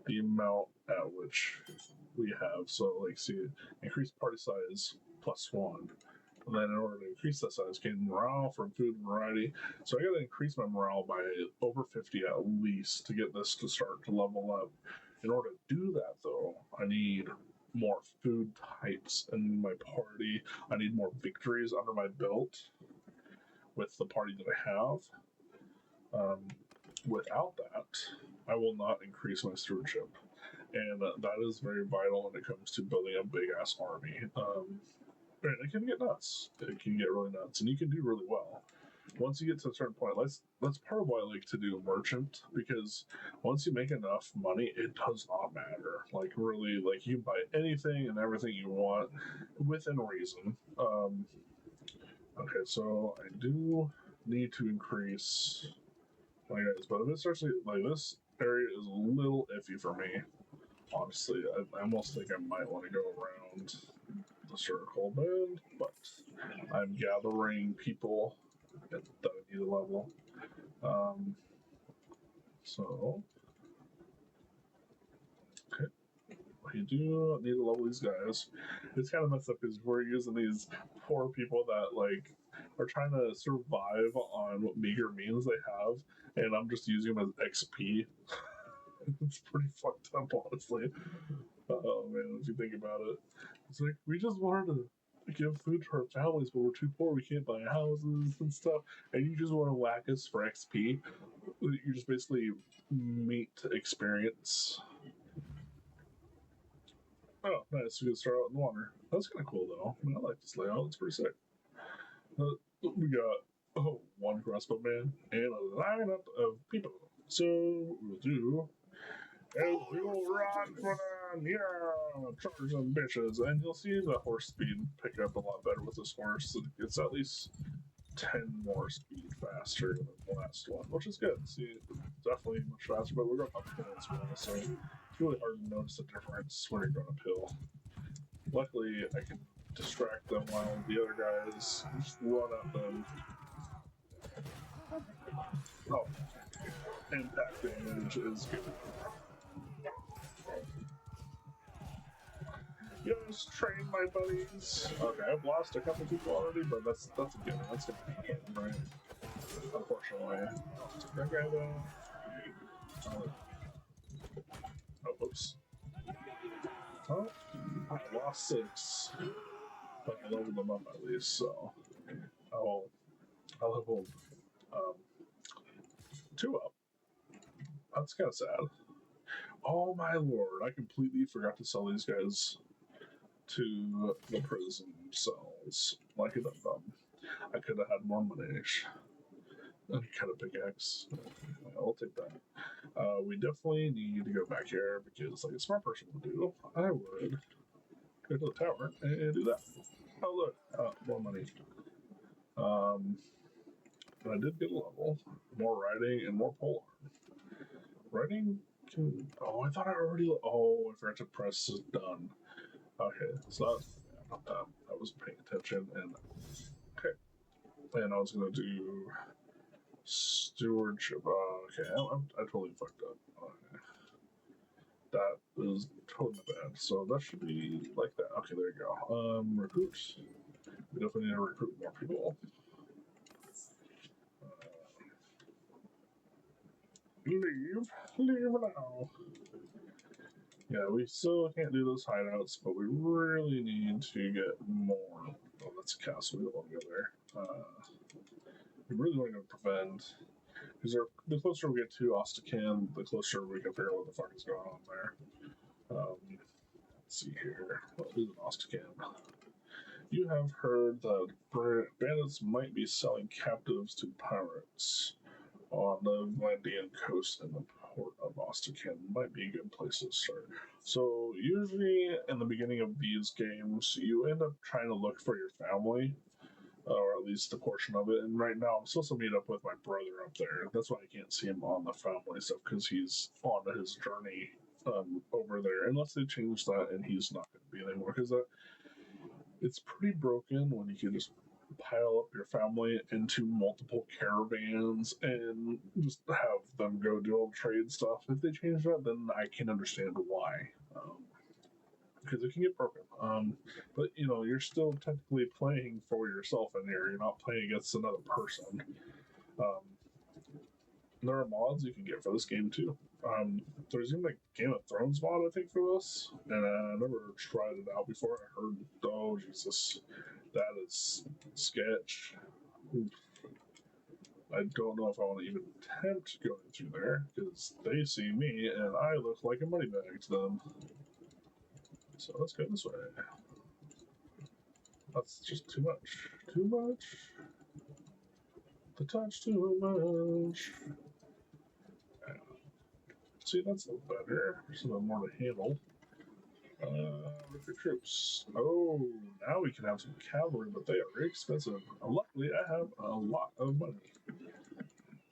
the amount at which we have. So, like, see, increase party size +1. And then, in order to increase that size, gain morale from food and variety. So, I got to increase my morale by over 50 at least to get this to start to level up. In order to do that, though, I need more food types in my party. I need more victories under my belt with the party that I have. Without that, I will not increase my stewardship. And that is very vital when it comes to building a big ass army. And it can get nuts. It can get really nuts, and you can do really well. Once you get to a certain point, that's part of why I like to do merchant, because once you make enough money, it does not matter. Like, really, like, you can buy anything and everything you want within reason. Okay, so I do need to increase my guys, but if it starts to, like, this area is a little iffy for me. Honestly, I almost think I might want to go around the circle band, but I'm gathering people that I need a level. So, okay, we do need to level these guys. It's kind of messed up because we're using these poor people that, like, are trying to survive on what meager means they have, and I'm just using them as XP. It's pretty fucked up, honestly. Oh man, if you think about it, it's like we just wanted to give food to our families, but we're too poor. We can't buy houses and stuff, and you just want to whack us for XP. You're just basically meat experience. Oh, nice. We can start out in the water. That's kind of cool, though. I mean, I like this layout. It's pretty sick. We got one crossbow man and a lineup of people. So what we'll do is we will run for them. Yeah, charge them bitches, and you'll see the horse speed pick up a lot better with this horse. It's at least 10 more speed faster than the last one, which is good. See, definitely much faster, but we're going uphill as well, so it's really hard to notice the difference when you're going uphill. Luckily, I can distract them while the other guys just run at them. Oh, impact damage is good. Yes, train my buddies. Okay, I've lost a couple people already, but that's a given. That's gonna happen, right? Unfortunately. That guy though. Oh, oops. Oh, I lost 6. But I leveled them up at least, so I leveled 2 up. That's kind of sad. Oh my lord, I completely forgot to sell these guys to the prison cells. Like it up. I could have had more money. And cut a pickaxe. I'll take that. We definitely need to go back here because, like a smart person would do, I would go to the tower and do that. Oh look, more money. But I did get a level, more riding and more polearm. Riding can. Oh, I thought I already. Oh, I forgot to press done. Okay, so I was paying attention and okay. And I was gonna do stewardship. Okay, I totally fucked up. Okay. That is totally bad. So that should be like that. Okay, there you go. Recruit. We definitely need to recruit more people. Leave now. Yeah, we still can't do those hideouts, but we really need to get more. Oh, that's a castle. We don't want to go there. We really want to go to Prevent. Because the closer we get to Ostacan, the closer we can figure out what the fuck is going on there. Let's see here. What is an Ostacan? You have heard that bandits might be selling captives to pirates on the Atlantean coast, and the port of Ostacan might be a good place to start. So usually in the beginning of these games, you end up trying to look for your family, or at least a portion of it. And right now, I'm supposed to meet up with my brother up there. That's why I can't see him on the family stuff, because he's on his journey over there. Unless they change that and he's not going to be anymore, because it's pretty broken when you can just pile up your family into multiple caravans and just have them go do all the trade stuff. If they change that, then I can understand why. Because it can get broken. But you're still technically playing for yourself in here. You're not playing against another person. There are mods you can get for this game too. There's even a Game of Thrones mod, I think, for this, and I never tried it out before. I heard, oh Jesus, that is sketch. Oof. I don't know if I want to even attempt going through there, because they see me and I look like a money bag to them. So let's go this way. That's just too much. Too much. The touch too much. See, that's a little better. There's a little more to handle. Recruit troops. Oh, now we can have some cavalry, but they are very expensive. Luckily, I have a lot of money.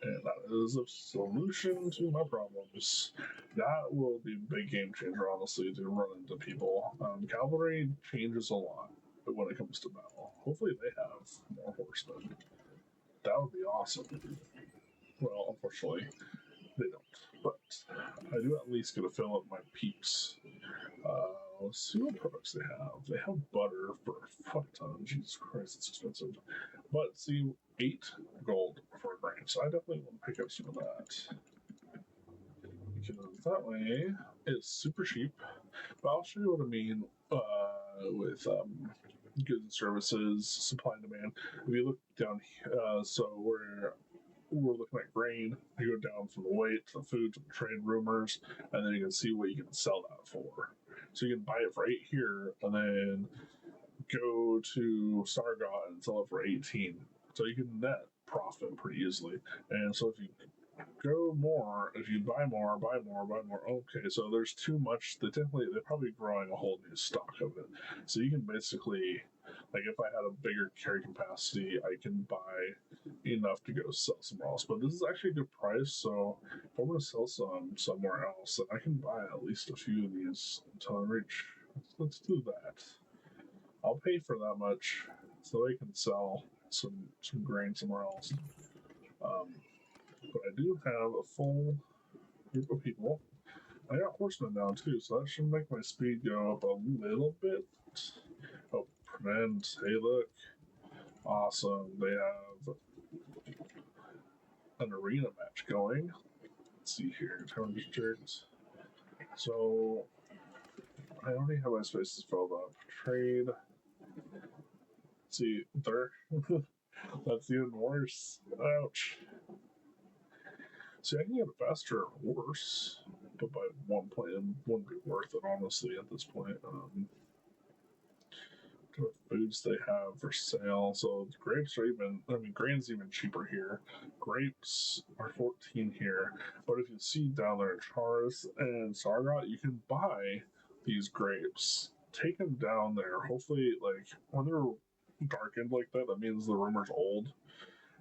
And that is a solution to my problems. That will be a big game changer, honestly, to run into people. Cavalry changes a lot when it comes to battle. Hopefully they have more horsemen. That would be awesome. Well, unfortunately, they don't. But I do at least get to fill up my peaks. Let's see what products they have. They have butter for a fuck ton. Jesus Christ, it's expensive. But see, 8 gold for a grain. So I definitely want to pick up some of that. Because that way it's super cheap. But I'll show you what I mean with goods and services, supply and demand. If you look down here, so we're looking at grain. You go down from the weight to the food to the trade rumors, and then you can see what you can sell that for. So you can buy it for 8 here, and then go to Sargot and sell it for 18. So you can net profit pretty easily. And so if you go more, if you buy more, okay, so there's too much. They're probably growing a whole new stock of it. So you can basically, like if I had a bigger carry capacity, I can buy enough to go sell somewhere else. But this is actually a good price, so if I'm going to sell some somewhere else, then I can buy at least a few of these until I reach. Let's do that. I'll pay for that much so they can sell some grain somewhere else. But I do have a full group of people. I got horsemen now too, so that should make my speed go up a little bit. Oh, prevent. Hey, look. Awesome. They have an arena match going. Let's see here. Town districts. So, I already have my spaces filled up. Trade. Let's see, there. That's even worse. Ouch. See, I can get a faster horse, but by 1 point, it wouldn't be worth it, honestly, at this point. What foods they have for sale? So grapes are grain's even cheaper here. Grapes are 14 here, but if you see down there in Charis and Sargot, you can buy these grapes. Take them down there. Hopefully, like when they're darkened like that, that means the rumor's old,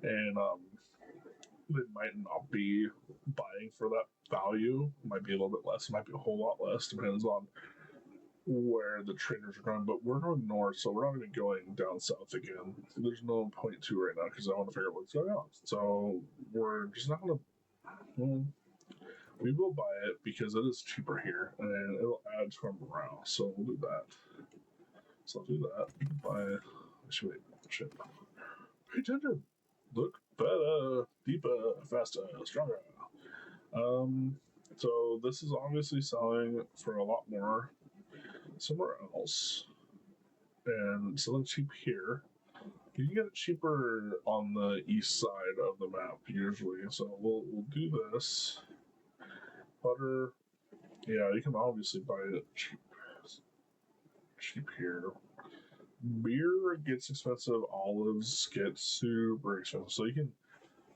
and they might not be buying for that value. It might be a little bit less. It might be a whole lot less. Depends on where the traders are going. But we're going north, so we're not even going down south again. There's no point to right now because I want to figure out what's going on. So we're just not going to. Well, we will buy it because it is cheaper here and it'll add to our morale. So we'll do that. So I'll do that. Buy. Shit. Pay attention. Look better, deeper, faster, stronger. So this is obviously selling for a lot more somewhere else, and selling cheap here. You can get it cheaper on the east side of the map usually. So we'll do this. Butter, yeah, you can obviously buy it cheap here. Beer gets expensive. Olives get super expensive. So you can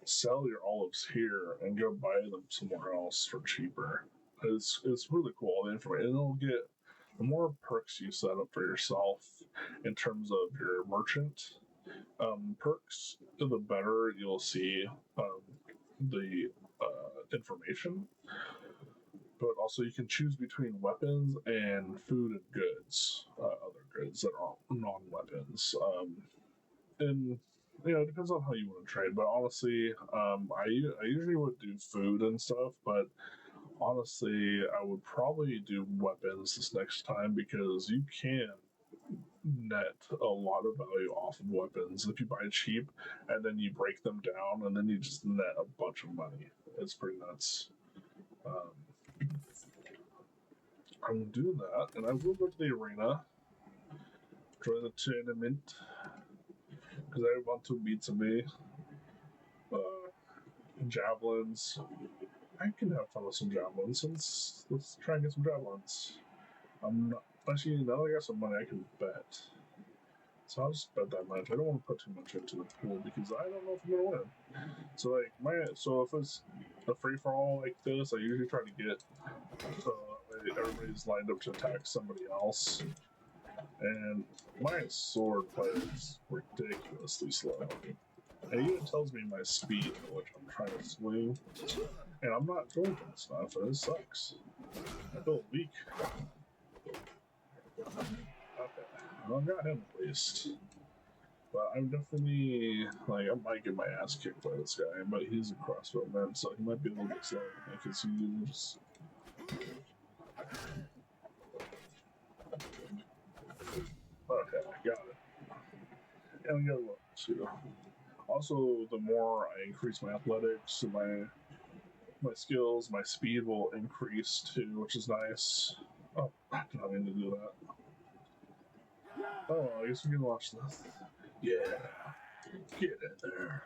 sell your olives here and go buy them somewhere else for cheaper. It's really cool, the information. And it'll get the more perks you set up for yourself in terms of your merchant perks, the better you'll see the information. But also, you can choose between weapons and food and goods, other goods that are non-weapons. And it depends on how you want to trade. But honestly, I usually would do food and stuff, but honestly, I would probably do weapons this next time because you can net a lot of value off of weapons if you buy cheap and then you break them down and then you just net a bunch of money. It's pretty nuts. I'm doing that, and I will go to the arena, join the tournament, because I want to beat somebody. Javelins. I can have fun with some javelins. Let's try and get some javelins. I'm not actually, now that I got some money, I can bet. So I'll just bet that much. I don't want to put too much into the pool because I don't know if I'm gonna win. So if it's a free for all like this, I usually try to get everybody's lined up to attack somebody else. And my sword play is ridiculously slow. It even tells me my speed at which I'm trying to swing. And I'm not going for this stuff, and it sucks. I feel weak. Okay, well, I got him at least. But I'm definitely, I might get my ass kicked by this guy, but he's a crossbowman, so he might be a little bit slow. I can see you just... Okay, got it. And we got a look, too. Also, the more I increase my athletics, my skills, my speed will increase too, which is nice. Oh, I did not mean to do that. Oh, I guess we can watch this. Yeah, get in there.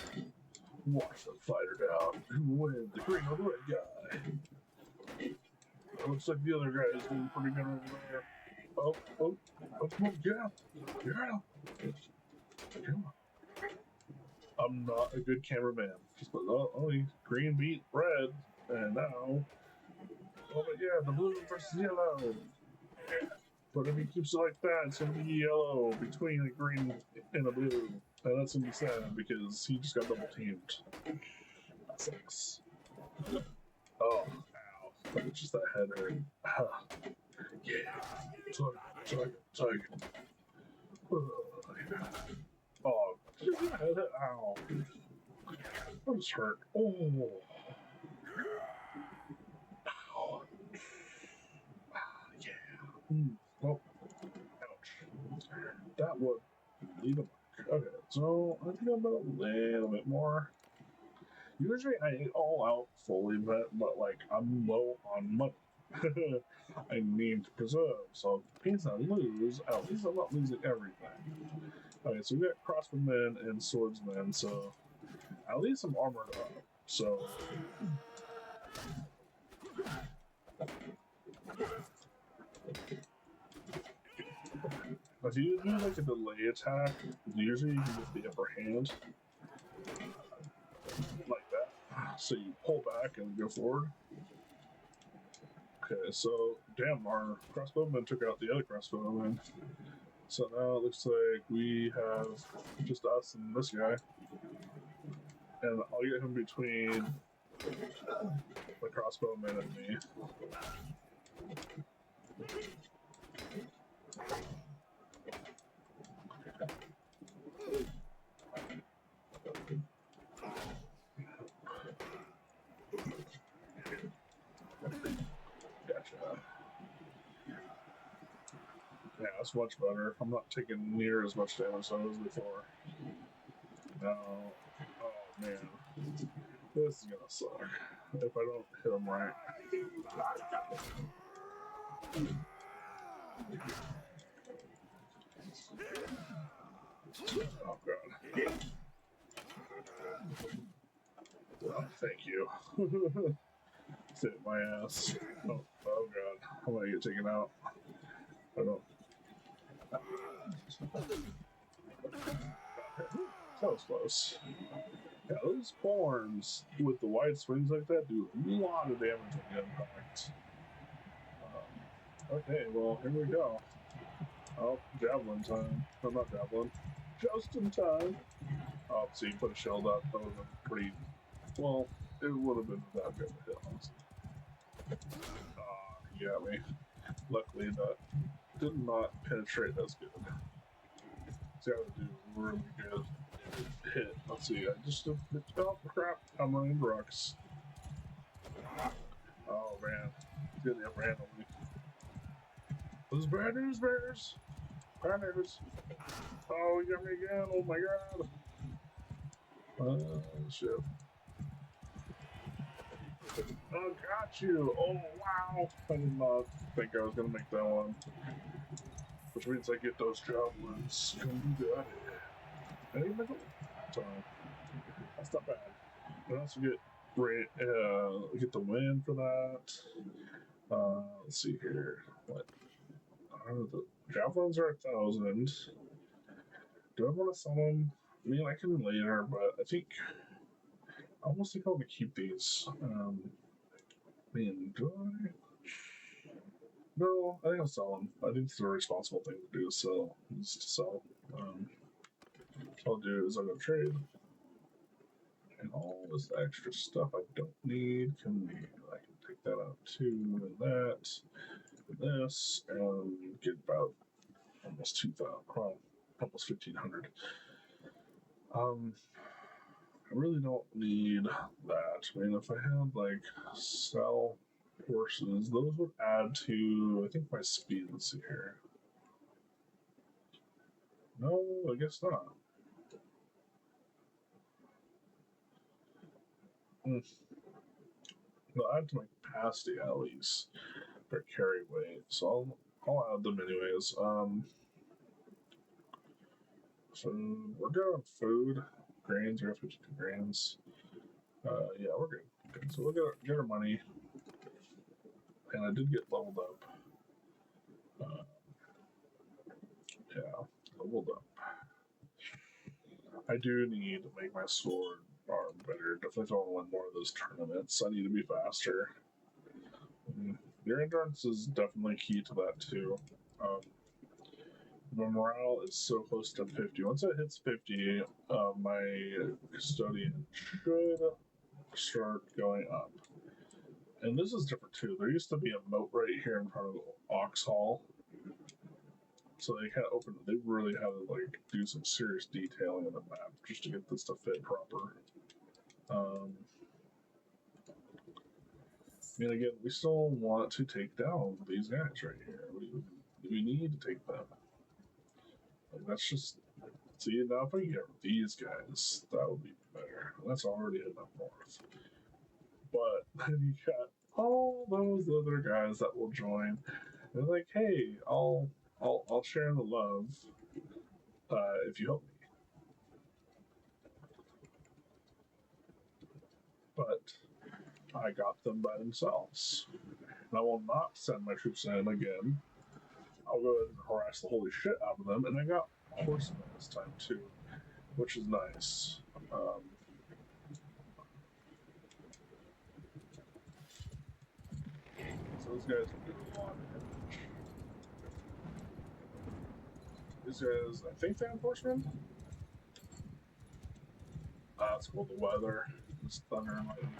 Watch the fighter down. Who wins, the green or the red guy? It looks like the other guy is doing pretty good over there. Oh, come on, get out. Come on. I'm not a good cameraman. Just only green beat red, and now, oh, but yeah, the blue versus yellow. But if he keeps it like that, it's gonna be yellow between a green and a blue, and that's gonna be sad because he just got double teamed. That sucks. Oh, ow! It's just that header. Yeah, tiger. Oh, ow! I was hurt. Oh. Ow. Yeah. Oh. Ouch. That would leave a mark. Okay, so I think I'm about a little bit more. Usually I ain't all out fully, but I'm low on money. I need to preserve, so in case I lose, at least I'm not losing everything. Okay, so we got crossbowmen and swordsmen, so at least I'm armored up. So if you do like a delay attack, usually you can get the upper hand like that. So you pull back and go forward. Okay, so damn, our crossbowman took out the other crossbowman. So now it looks like we have just us and this guy. And I'll get him between the crossbowman and me. Gotcha. Yeah, that's much better. I'm not taking near as much damage as I was before. Now, oh man, this is gonna suck. if I don't hit him right. Oh god. Oh, thank you. Save my ass. Oh god. I'm gonna get taken out. I don't. That was close. Yeah, those forms with the wide swings like that do a lot of damage when you impact. Okay, well, here we go. Oh, javelin time. No, not javelin. Just in time. Oh, so you put a shield up. That would have been pretty. Well, it would have been that good of a hit, honestly. You got me. Luckily, that did not penetrate as good. See, I would do really good hit. Let's see, I just. Oh, crap. I'm running rocks. Oh, man. It's getting the upper hand on me. This is bad news, bears. Bad news. Oh, you got me again. Oh, my god. Oh, shit. Oh, got you. Oh, wow. I did not think I was going to make that one. Which means I get those javelins. Come got it. I didn't make it. So, that's not bad. I also get the win for that. Let's see here. What? The javelins are 1,000. Do I want to sell them? I mean, I can later, but I think I almost think I want to keep these. Man, do I? No, I think I'll sell them. I think it's the responsible thing to do. So, is to sell. What I'll do is I'm gonna trade, and all this extra stuff I don't need can leave. I can take that out too, and that, and this, and get about almost 2,000, well, almost 1,500. I really don't need that. I mean, if I had like sell horses, those would add to, I think, my speed. Let's see here. No, I guess not. They'll add to my capacity at least. Their carry weight. So I'll add them anyways. So we're good on food. Grains, we're at 52 grains. Yeah, we're good. Okay, so we'll get our money. And I did get leveled up. Yeah, leveled up. I do need to make my sword arm better. Definitely don't want to win more of those tournaments. I need to be faster. Your endurance is definitely key to that too. My morale is so close to 50. Once it hits 50, my custodian should start going up. And this is different too. There used to be a moat right here in front of Ox Hall. So they kind of opened it. They really had to like do some serious detailing on the map just to get this to fit proper. I mean, again, we still want to take down these guys right here. We need to take them. Like, that's just. See, now if I get these guys, that would be better. That's already enough north. But then you got all those other guys that will join. They're like, hey, I'll share the love if you help me. But I got them by themselves. And I will not send my troops in again. I'll go ahead and harass the holy shit out of them. And I got horsemen this time too, which is nice. So those guys will do a lot of damage. These guys, I think they have horsemen. It's cool, the weather. It's thunder and lightning.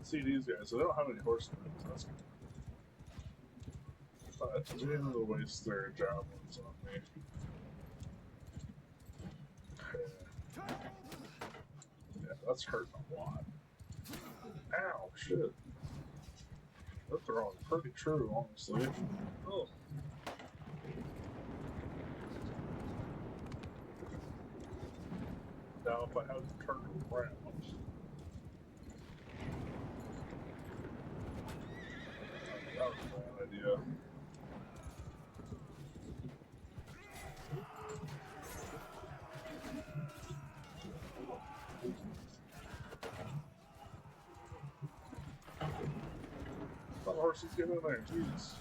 See these guys, so they don't have any horsemen, so that's good. But they didn't waste their javelins on me. Yeah, that's hurting a lot. Ow, shit. They're throwing pretty true, honestly. Oh. Now, if I had to turn around, idea. The horses get in there, jeez.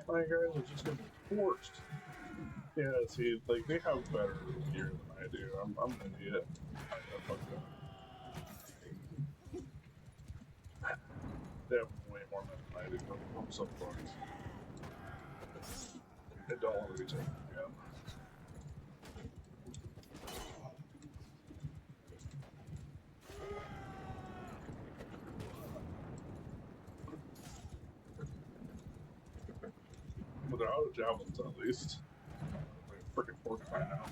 My guys are just getting torched. Yeah, see, like, they have better gear than I do. I'm an idiot. I fucked up. They have way more men than I do. I'm so fucked. I don't want to be taken again. But they're out of javelins at least. Like freaking fork by now.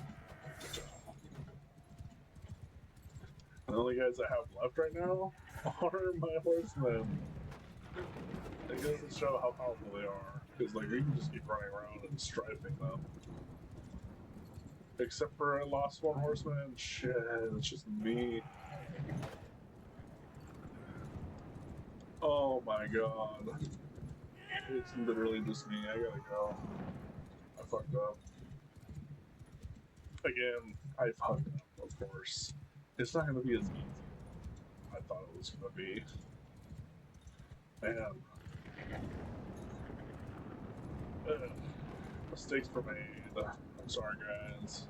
And the only guys I have left right now are my horsemen. It goes to show how powerful they are. Because like we can just keep running around and striping them. Except for I lost one horseman. Shit, it's just me. Oh my god. It's literally just me. I gotta go. I fucked up. Again, I fucked up, of course. It's not gonna be as easy as I thought it was gonna be. Man. Mistakes were made. I'm sorry, guys.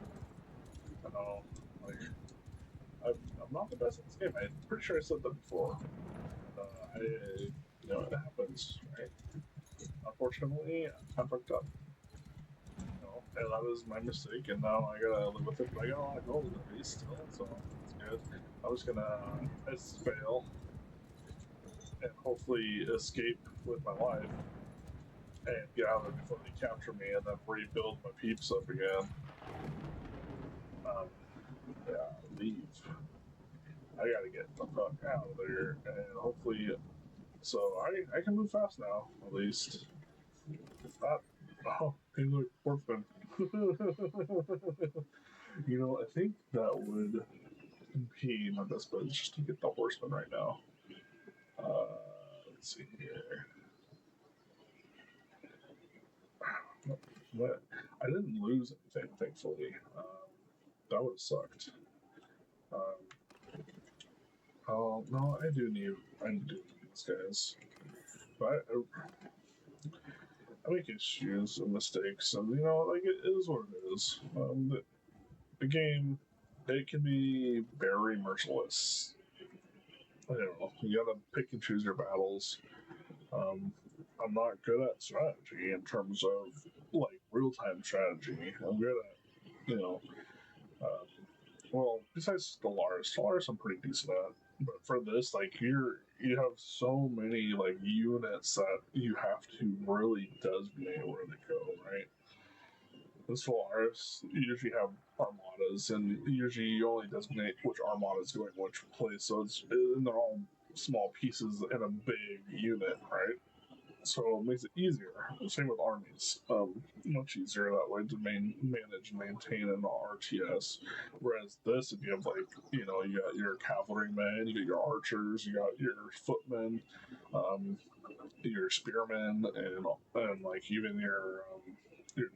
I know, like, I'm not the best at this game. I'm pretty sure I said that before. It happens, right? Unfortunately, I fucked up. And that was my mistake, and now I gotta live with it. But I got a lot of gold in the race still, so it's good. I'm just gonna fail and hopefully escape with my life and get out of there before they capture me, and then rebuild my peeps up again. Leave. I gotta get the fuck out of there, and hopefully, so I can move fast now, at least. If not, oh, hey look, Portman. I think that would be my best bet, just to get the horseman right now. Let's see here. But I didn't lose anything, thankfully. That would have sucked. Oh no, I do need these guys, but I make issues and mistakes, and like it is what it is. The game, it can be very merciless. I don't know. You gotta pick and choose your battles. I'm not good at strategy in terms of like real time strategy. I'm good at besides Stellaris I'm pretty decent at. But for this, like you have so many like units that you have to really designate where they go, right? The Stellaris you usually have armadas, and usually you only designate which armada is going which place. So and they're all small pieces in a big unit, right? So it makes it easier. Same with armies. Much easier that way to manage and maintain an RTS. Whereas this, if you have you got your cavalrymen, you got your archers, you got your footmen, your spearmen, and like even your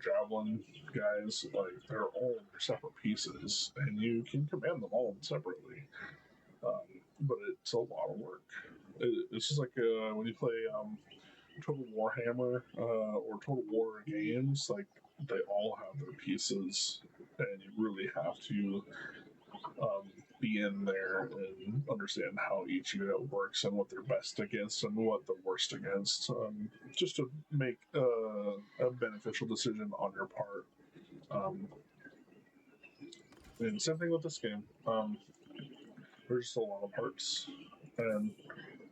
javelin guys, like they're all their separate pieces, and you can command them all separately. But it's a lot of work. It's just like when you play Total Warhammer or Total War games, like they all have their pieces, and you really have to be in there and understand how each unit works and what they're best against and what they're worst against, just to make a beneficial decision on your part. And same thing with this game. There's just a lot of parts, and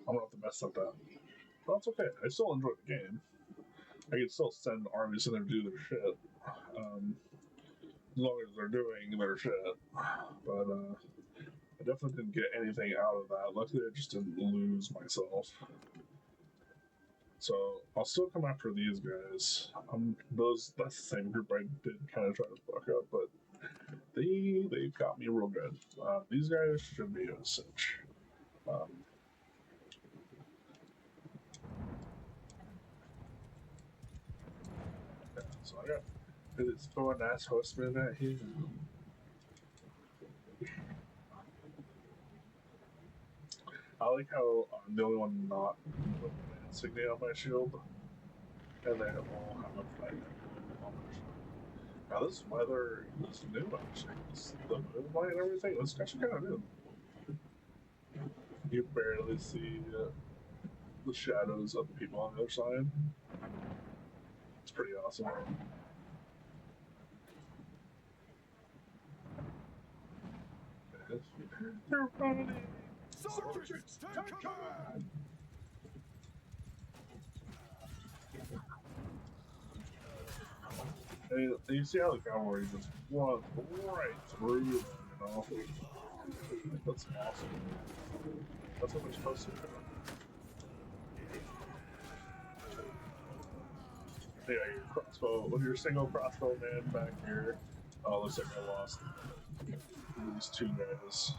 I'm not the best at that. But that's okay. I still enjoy the game. I can still send armies in there to do their shit. As long as they're doing their shit. But I definitely didn't get anything out of that. Luckily, I just didn't lose myself. So I'll still come after these guys. That's the same group I did kind of try to fuck up, but they've got me real good. These guys should be a cinch. So I got it's throw a nice horseman at him. I like how I'm the only one not with the insignia on my shield, and they all have like now this weather is new actually. The moonlight and everything, it's actually kind of new. You barely see the shadows of the people on the other side. It's pretty awesome. They're running. Soldiers, take command! And you see how the cavalry just runs right through them, you know? That's awesome. That's what they're supposed to do. Yeah, your crossbow, with your single crossbow man back here. Oh, looks like I lost these two guys.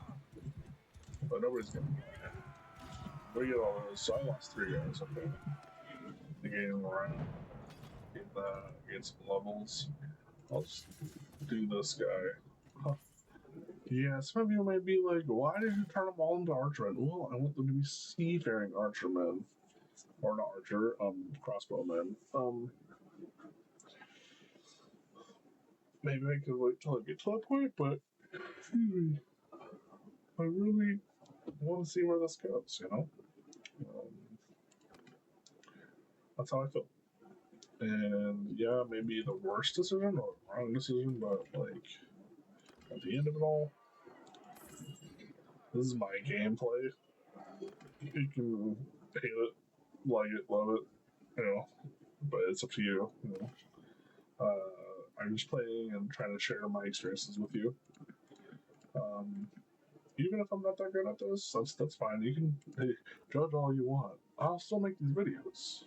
But nobody's gonna die. We get all those, so I lost 3 guys, okay. The game around. Get some levels. I'll just do this guy. Huh. Yeah, some of you might be like, why did you turn them all into archermen? Well, I want them to be seafaring archermen. Or not archer, crossbowmen. Maybe I could wait till I get to that point, but I really want to see where this goes, you know? That's how I feel. And yeah, maybe the worst decision or wrong decision, but like at the end of it all, this is my gameplay. You can hate it, like it, love it, you know, but it's up to you. You know, I'm just playing and trying to share my experiences with you. Even if I'm not that good at this, that's fine. You can judge all you want. I'll still make these videos.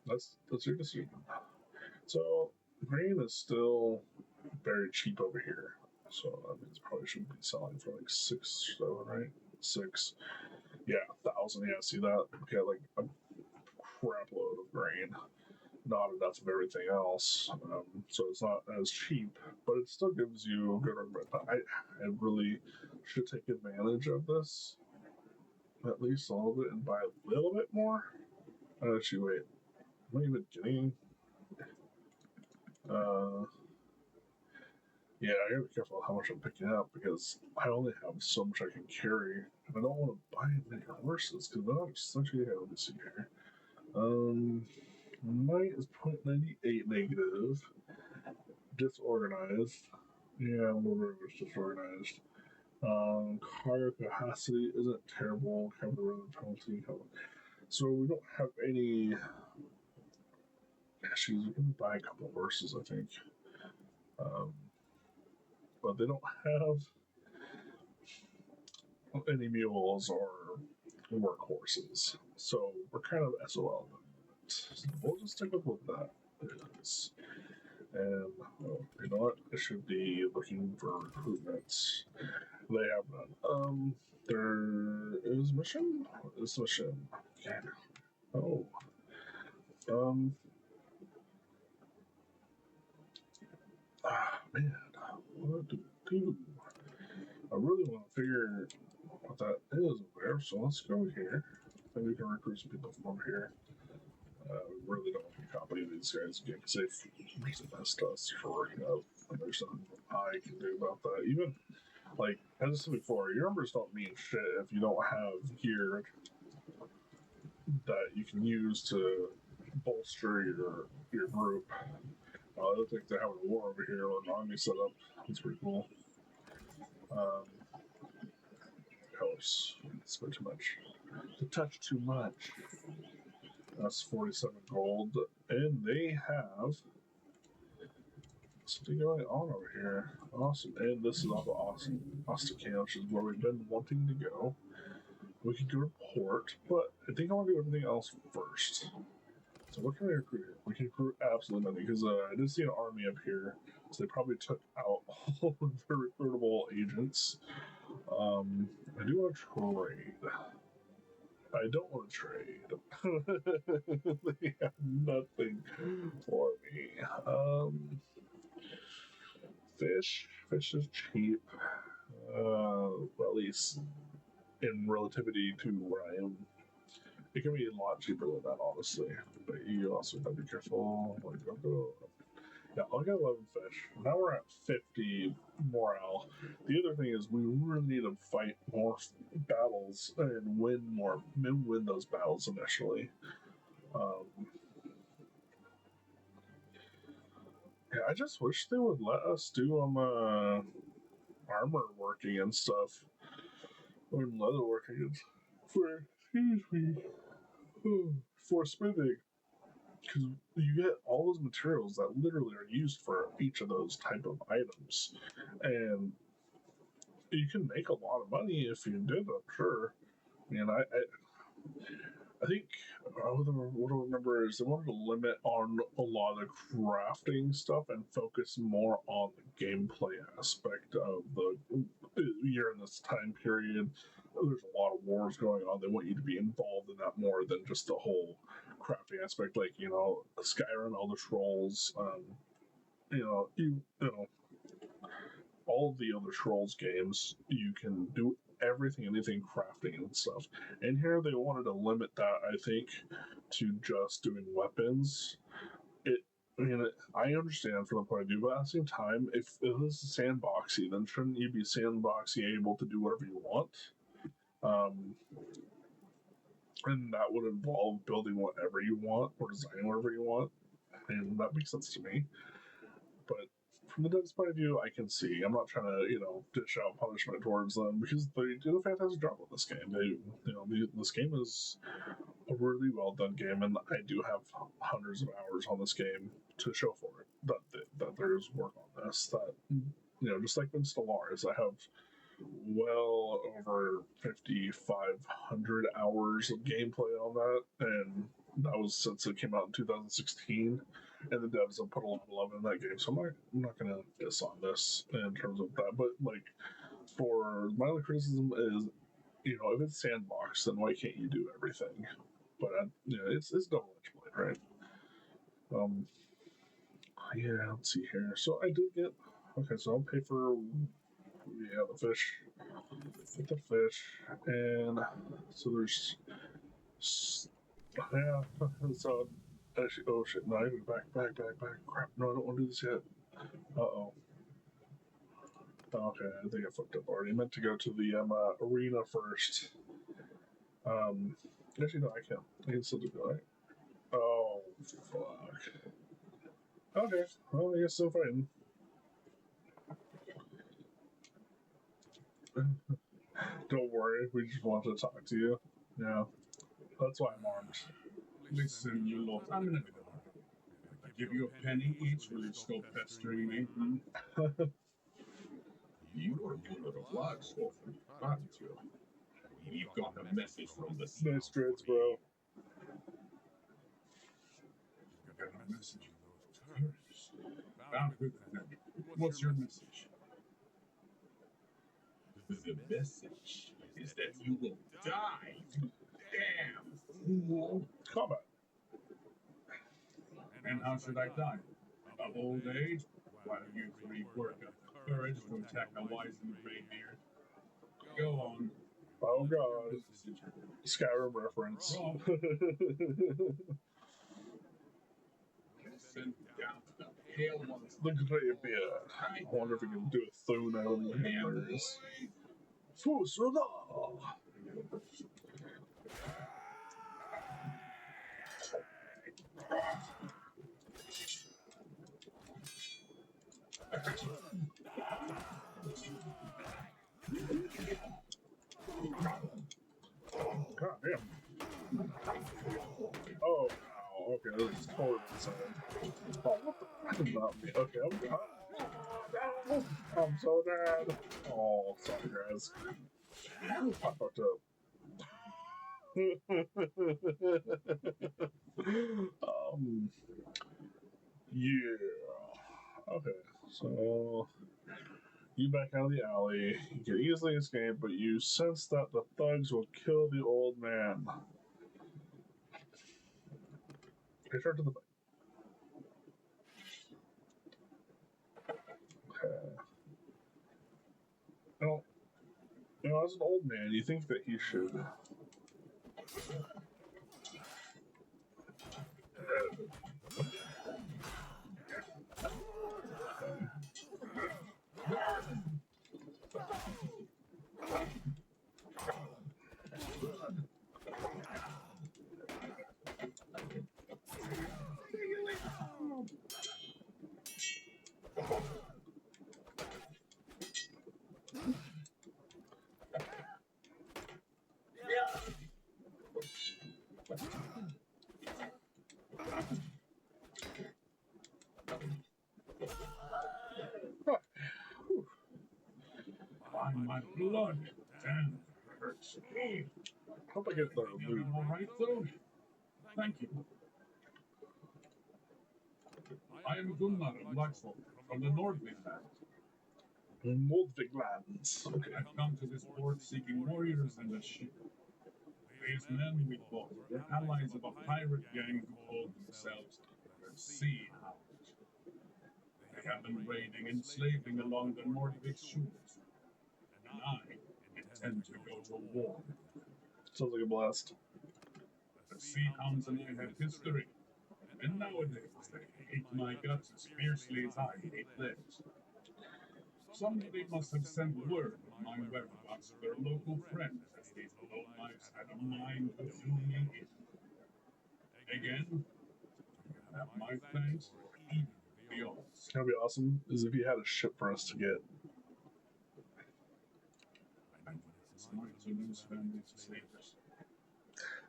That's your decision. So green is still very cheap over here. So that means probably shouldn't be selling for like 6, so right? 6. Yeah, 1,000. Yeah, see that? Okay, like a crap load of grain. Not enough of everything else. So it's not as cheap, but it still gives you good argument. I really should take advantage of this at least a little bit and buy a little bit more. Actually, wait. Am I even getting? Yeah, I gotta be careful how much I'm picking up because I only have so much I can carry, and I don't want to buy many horses because then I'm essentially let me see here. Might is 0.98 negative. Disorganized. Yeah, we're disorganized. Cargo capacity isn't terrible. Capital penalty. So we don't have any. Actually, we can buy a couple horses, I think. But they don't have any mules or workhorses. So we're kind of SOL. So we'll just stick with that. And you know what? I should be looking for recruitments. They have none. There is mission. What is mission? Okay. Oh. Man. What to do? I really want to figure what that is over there. So let's go here. Maybe we can recruit some people from over here. We really don't want to copy these guys again because they've messed us for and there's something I can do about that. Even like as I said before, your numbers don't mean shit if you don't have gear that you can use to bolster your group. I don't think they're having a war over here or an army set up. It's pretty cool. Colors. Spend too much. To touch too much. That's 47 gold. And they have something going on over here. Awesome. And this is also awesome. Ostacan, which is where we've been wanting to go. We can go to port, but I think I want to do everything else first. So what can we recruit? We can recruit absolutely nothing because I did see an army up here, so they probably took out all of their recruitable agents. I do want to trade. I don't want to trade. They have nothing for me. Fish. Fish is cheap. Well, at least in relativity to where I am. It can be a lot cheaper than that, honestly. But you also have to be careful. Yeah, I'll get 11 fish. Now we're at 50 morale. The other thing is we really need to fight more battles and win those battles initially. Yeah, I just wish they would let us do armor working and stuff. Or leather working for, excuse me, for smithing. Because you get all those materials that literally are used for each of those type of items. And you can make a lot of money if you did, I'm sure. I think what I remember is they wanted to limit on a lot of crafting stuff and focus more on the gameplay aspect of you're in this time period. There's a lot of wars going on. They want you to be involved in that more than just the whole crafting aspect, like Skyrim, Elder Scrolls, all of the other Scrolls games. You can do anything crafting and stuff. And here they wanted to limit that, I think, to just doing weapons. I understand from the point of view, but at the same time, if this is sandboxy, then shouldn't you be sandboxy able to do whatever you want? And that would involve building whatever you want or designing whatever you want. And that makes sense to me. But from the dev's point of view, I can see. I'm not trying to, dish out punishment towards them because they do a fantastic job with this game. This game is a really well done game, and I do have hundreds of hours on this game to show for it. That there's work on this. That just like in Stellaris, I have well over 5,500 hours of gameplay on that, and that was since it came out in 2016. And the devs have put a lot of love in that game, so I'm not gonna diss on this in terms of that. But for my only criticism is, if it's sandbox, then why can't you do everything? But it's double-edged blade, right? Yeah, let's see here. So I did get so I'll pay for the fish. Get the fish, and so there's so. Actually, oh shit, no, I need back. Crap, no, I don't want to do this yet. Uh-oh. Okay, I think I fucked up already. I meant to go to the arena first. Actually, no, I can't. I can still do it, right? Oh, fuck. Okay, well, I guess still fighting. Don't worry, we just want to talk to you. Yeah, that's why I'm armed. Listen, you lot, I'm in a I give you a penny each, will you stop pestering me? You are a lot of flags often, aren't you? You've got a message from the Nice trades, bro. You've got a message. What's your message? The message is that you will die. Damn fool. Combat. And how should I die? Of old age? Why don't you three work up courage to attack a wizened reindeer? Go on. Oh god. Skyrim reference. Send down to the pale ones. Look at it be I wonder if we can do a Thune out of the hammers. Fusula! God damn. Oh, wow. Okay, this is totally insane. Oh, what the? I did not mean. Okay, I'm so dead. Oh, sorry, guys. I fucked up. Yeah. Okay, so You back out of the alley. You can easily escape, but you sense that the thugs will kill the old man. Return to the bike. Okay. As an old man, you think that he should. By my blood. Damn, it hurts. Hope I get the loot. All right, though. Thank you. I am Gunnar of Laxvold, from the Nordvik land. Moldviglands. Okay. I've come to this port seeking warriors and a ship. These men we fought were allies of a pirate gang who called themselves the Sea Hounds. They have been raiding and slaving along the Nordvik shores, and I intend to go to war. Sounds like a blast. The Sea Hounds and I have history, and nowadays they hate my guts as fiercely as I hate theirs. Somebody must have sent word of my whereabouts to their local friends, as these lowlifes had a mind to do me in. Again, you have my thanks for even the odds. It's gonna be awesome is if you had a ship for us to get. It's time to lose family to slavers.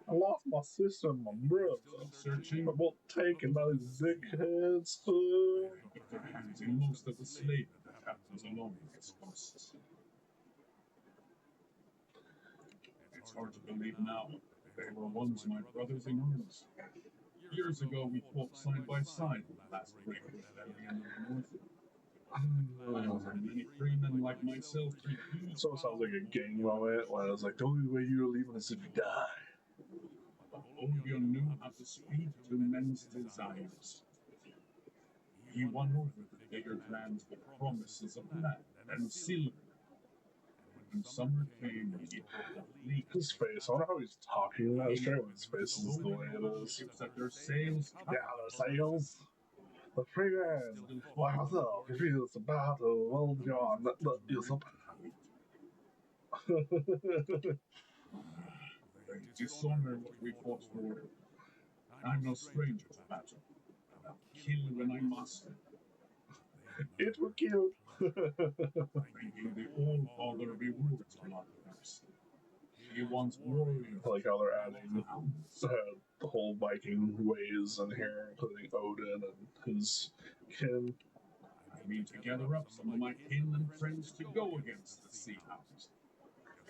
I lost my sister and my brother. Searching, I won't take it by these dickheads. they put their hands in most of the slavery that happens along these coasts. It's hard to believe now that they were once my brothers in arms. Years ago, we fought side by side in the last great rebellion of the North. Many freemen like myself refused. So it sounds like a gang moment when I was like, the only way you're leaving is if you die. Olbjorn knew how to speak to men's desires. He won over the bigger clans with promises of land and silver. When summer came, he took a leap. His face, I wonder how he's talking that straight when his face is the way it is. That their sails Yeah, the sails. The freeman. Wow, so if it's a battle, well beyond that is a they dishonor what we fought for. I'm no stranger to battle. I'll kill when I must. It will kill. Bringing the All-Father rewards bloodthirst. He wants warriors. I like how they're adding the whole Viking ways in here, including Odin and his kin. I mean to gather up some of my kin and friends to go against the Sea Hounds.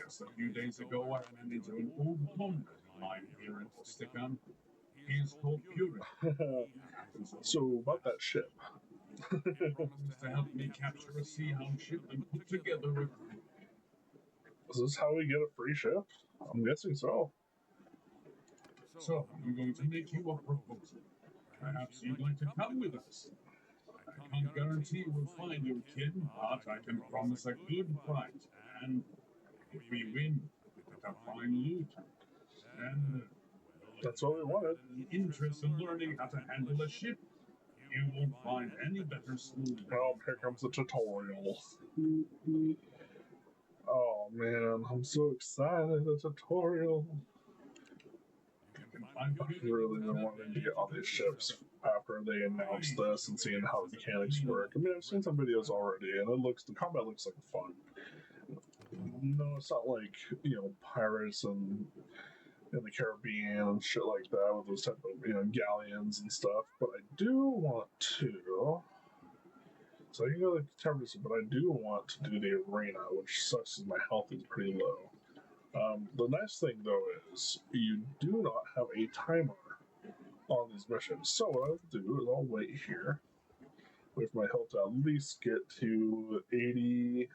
Just a few days ago, I ran into an old comrade of mine here in Ostikan. He is called Purin. So, about that ship. He promised to help me capture a Sea Hound ship and put together a group. Is this how we get a free ship? I'm guessing so. So, I'm going to make you a proposal. Perhaps you'd like to come with us. I can't guarantee we'll find your kin, but I can promise a good fight. And if we win, a fine loot. And That's what we wanted. an interest in learning how to handle a ship, you won't find any better school. Oh, here comes the tutorial. Oh man, I'm so excited. The tutorial. I've really been wanting to get on these ships after they announced this and seeing how the mechanics work. I mean, I've seen some videos already, and the combat looks like fun. No, it's not like, pirates and in the Caribbean and shit like that with those type of, galleons and stuff. But I do want to. So I can go to the Captivity, but I do want to do the arena, which sucks as my health is pretty low. The nice thing, though, is you do not have a timer on these missions. So what I'll do is I'll wait here. Wait for my health to at least get to 80.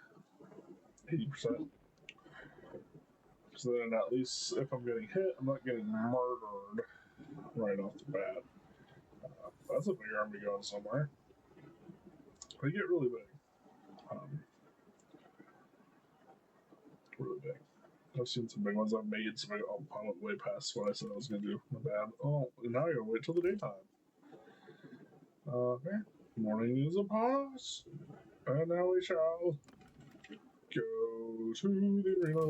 100%. So then at least if I'm getting hit, I'm not getting murdered right off the bat. That's a big army going somewhere. They get really big. Really big. I've seen some big ones. I've made some big. Oh, I went way past what I said I was going to do. My bad. Oh, now I gotta wait till the daytime. Okay. Morning is upon us. And now we shall go to the arena.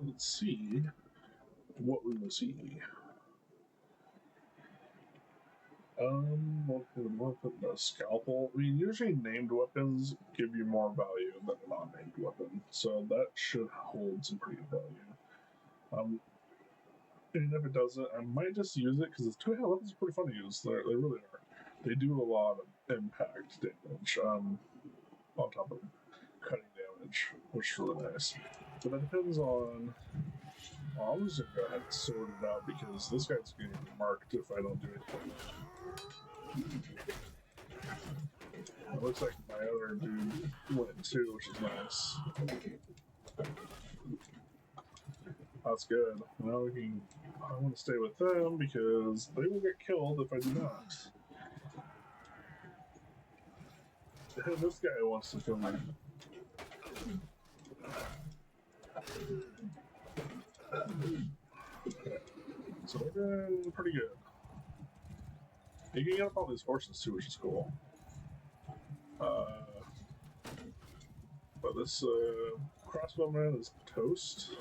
Let's see what we will see. We'll put the scalpel. I mean, usually named weapons give you more value than a non-named weapon, so that should hold some pretty good value. And if it doesn't, I might just use it because two-hand weapons are pretty fun to use. They really are. They do a lot of impact damage on top of cutting damage, which is really nice. But that depends on. Well, I'm just gonna go ahead and sort it out because this guy's getting marked if I don't do anything. It looks like my other dude went too, which is nice. That's good. Now we can. I want to stay with them because they will get killed if I do not. This guy wants to kill me. Okay. So they're doing pretty good. You can get up on these horses too, which is cool. But this crossbowman is toast.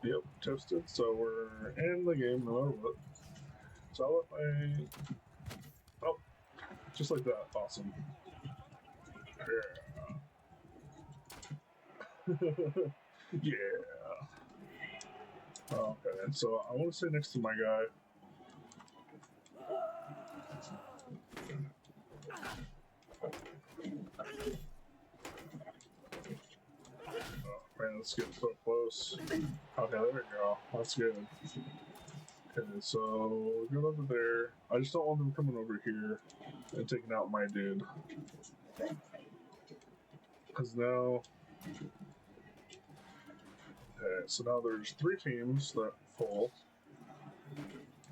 Yep, toasted. So we're in the game no matter what. So I'll let my. Oh, just like that. Awesome. Yeah. Yeah. Okay, so I want to stay next to my guy. Man, let's get so close. Okay, there we go. That's good. Okay, so we're good over there. I just don't want them coming over here and taking out my dude. Because now... Okay, so now there's 3 teams that full.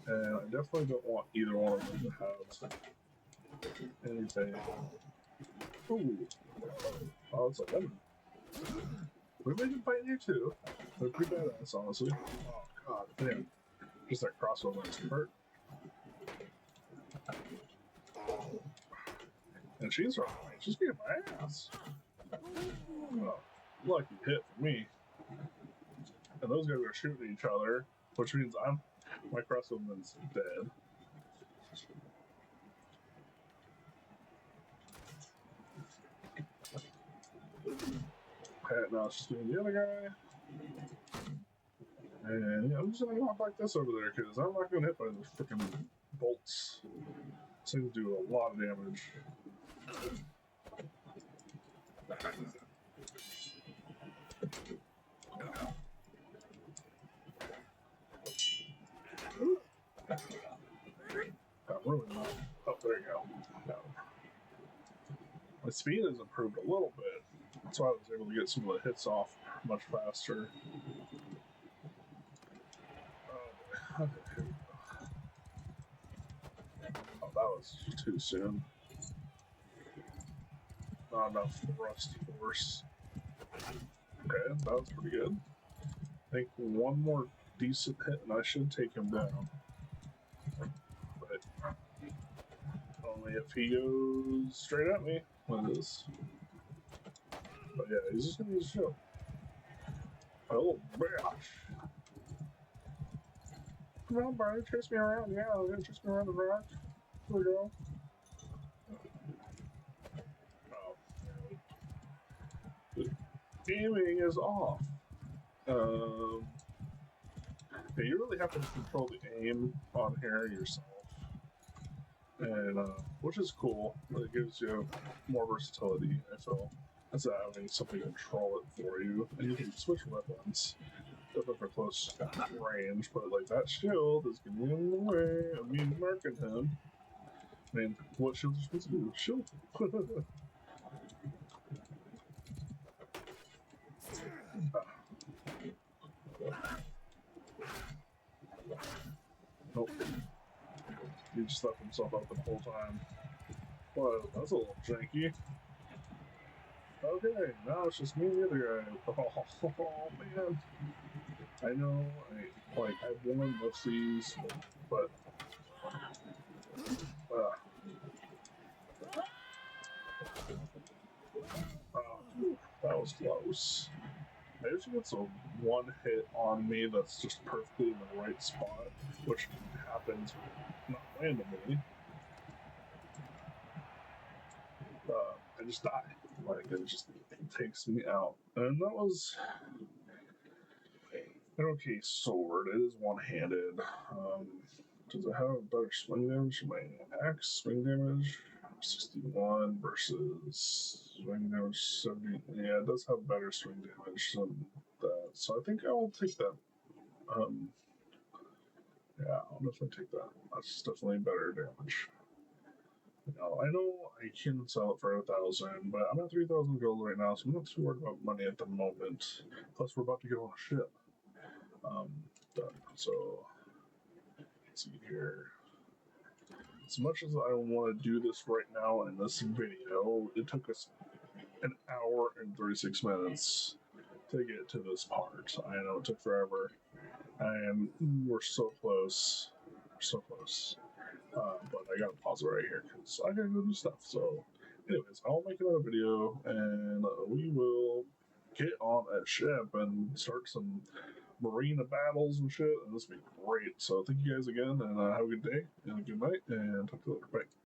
And I definitely don't want either one of them to have anything. Ooh. Oh, it's a lemon. We made them fight you too. They're pretty badass, honestly. Oh god, damn. Just that crossbow makes me hurt. And she's running away. She's getting my ass. Well, lucky hit for me. And those guys are shooting each other, which means my crossbowman's dead. Okay, now it's just doing the other guy. And yeah, I'm just gonna walk like this over there because I'm not gonna hit by those freaking bolts. These things do a lot of damage. Really not. Oh, there you go. No. My speed has improved a little bit. That's why I was able to get some of the hits off much faster. Oh, that was too soon. Not enough thrust force. Okay, that was pretty good. I think one more decent hit and I should take him down. But only if he goes straight at me with this. But yeah, he's just gonna use a shield. Oh, bitch. Come on, Barney, chase me around. Yeah, I'm gonna chase me around the rock. Here we go. Oh. The aiming is off. Yeah, you really have to control the aim on here yourself. And, which is cool. It gives you more versatility, I feel. That's having something to control it for you. And you can switch weapons. Definitely for close range, but like that shield is getting in the way of me marking him. I mean, what shield are you supposed to do? Shield. Nope. He just left himself out the whole time. Well, that's a little janky. Okay, now it's just me and the other guy. Oh man. I know, I had one of these, but that was close. I usually gets a one hit on me that's just perfectly in the right spot, which happens not randomly. I just die. Like, it just takes me out. And that was an okay sword. It is one-handed. Does it have better swing damage? My axe swing damage 61 versus swing damage 70. Yeah, it does have better swing damage than that. So I think I'll take that. Yeah, I'll definitely take that. That's definitely better damage. I know I can sell it for 1,000, but I'm at 3,000 gold right now, so I'm not too worried about money at the moment. Plus, we're about to get on a ship. Done. So, let's see here. As much as I want to do this right now in this video, it took us an hour and 36 minutes to get to this part. I know it took forever, and we're so close. We're so close. But I gotta pause it right here because I gotta go do stuff. So, anyways, I'll make another video and we will get on a ship and start some marina battles and shit, and this will be great. So, thank you guys again, and have a good day and a good night, and talk to you later. Bye.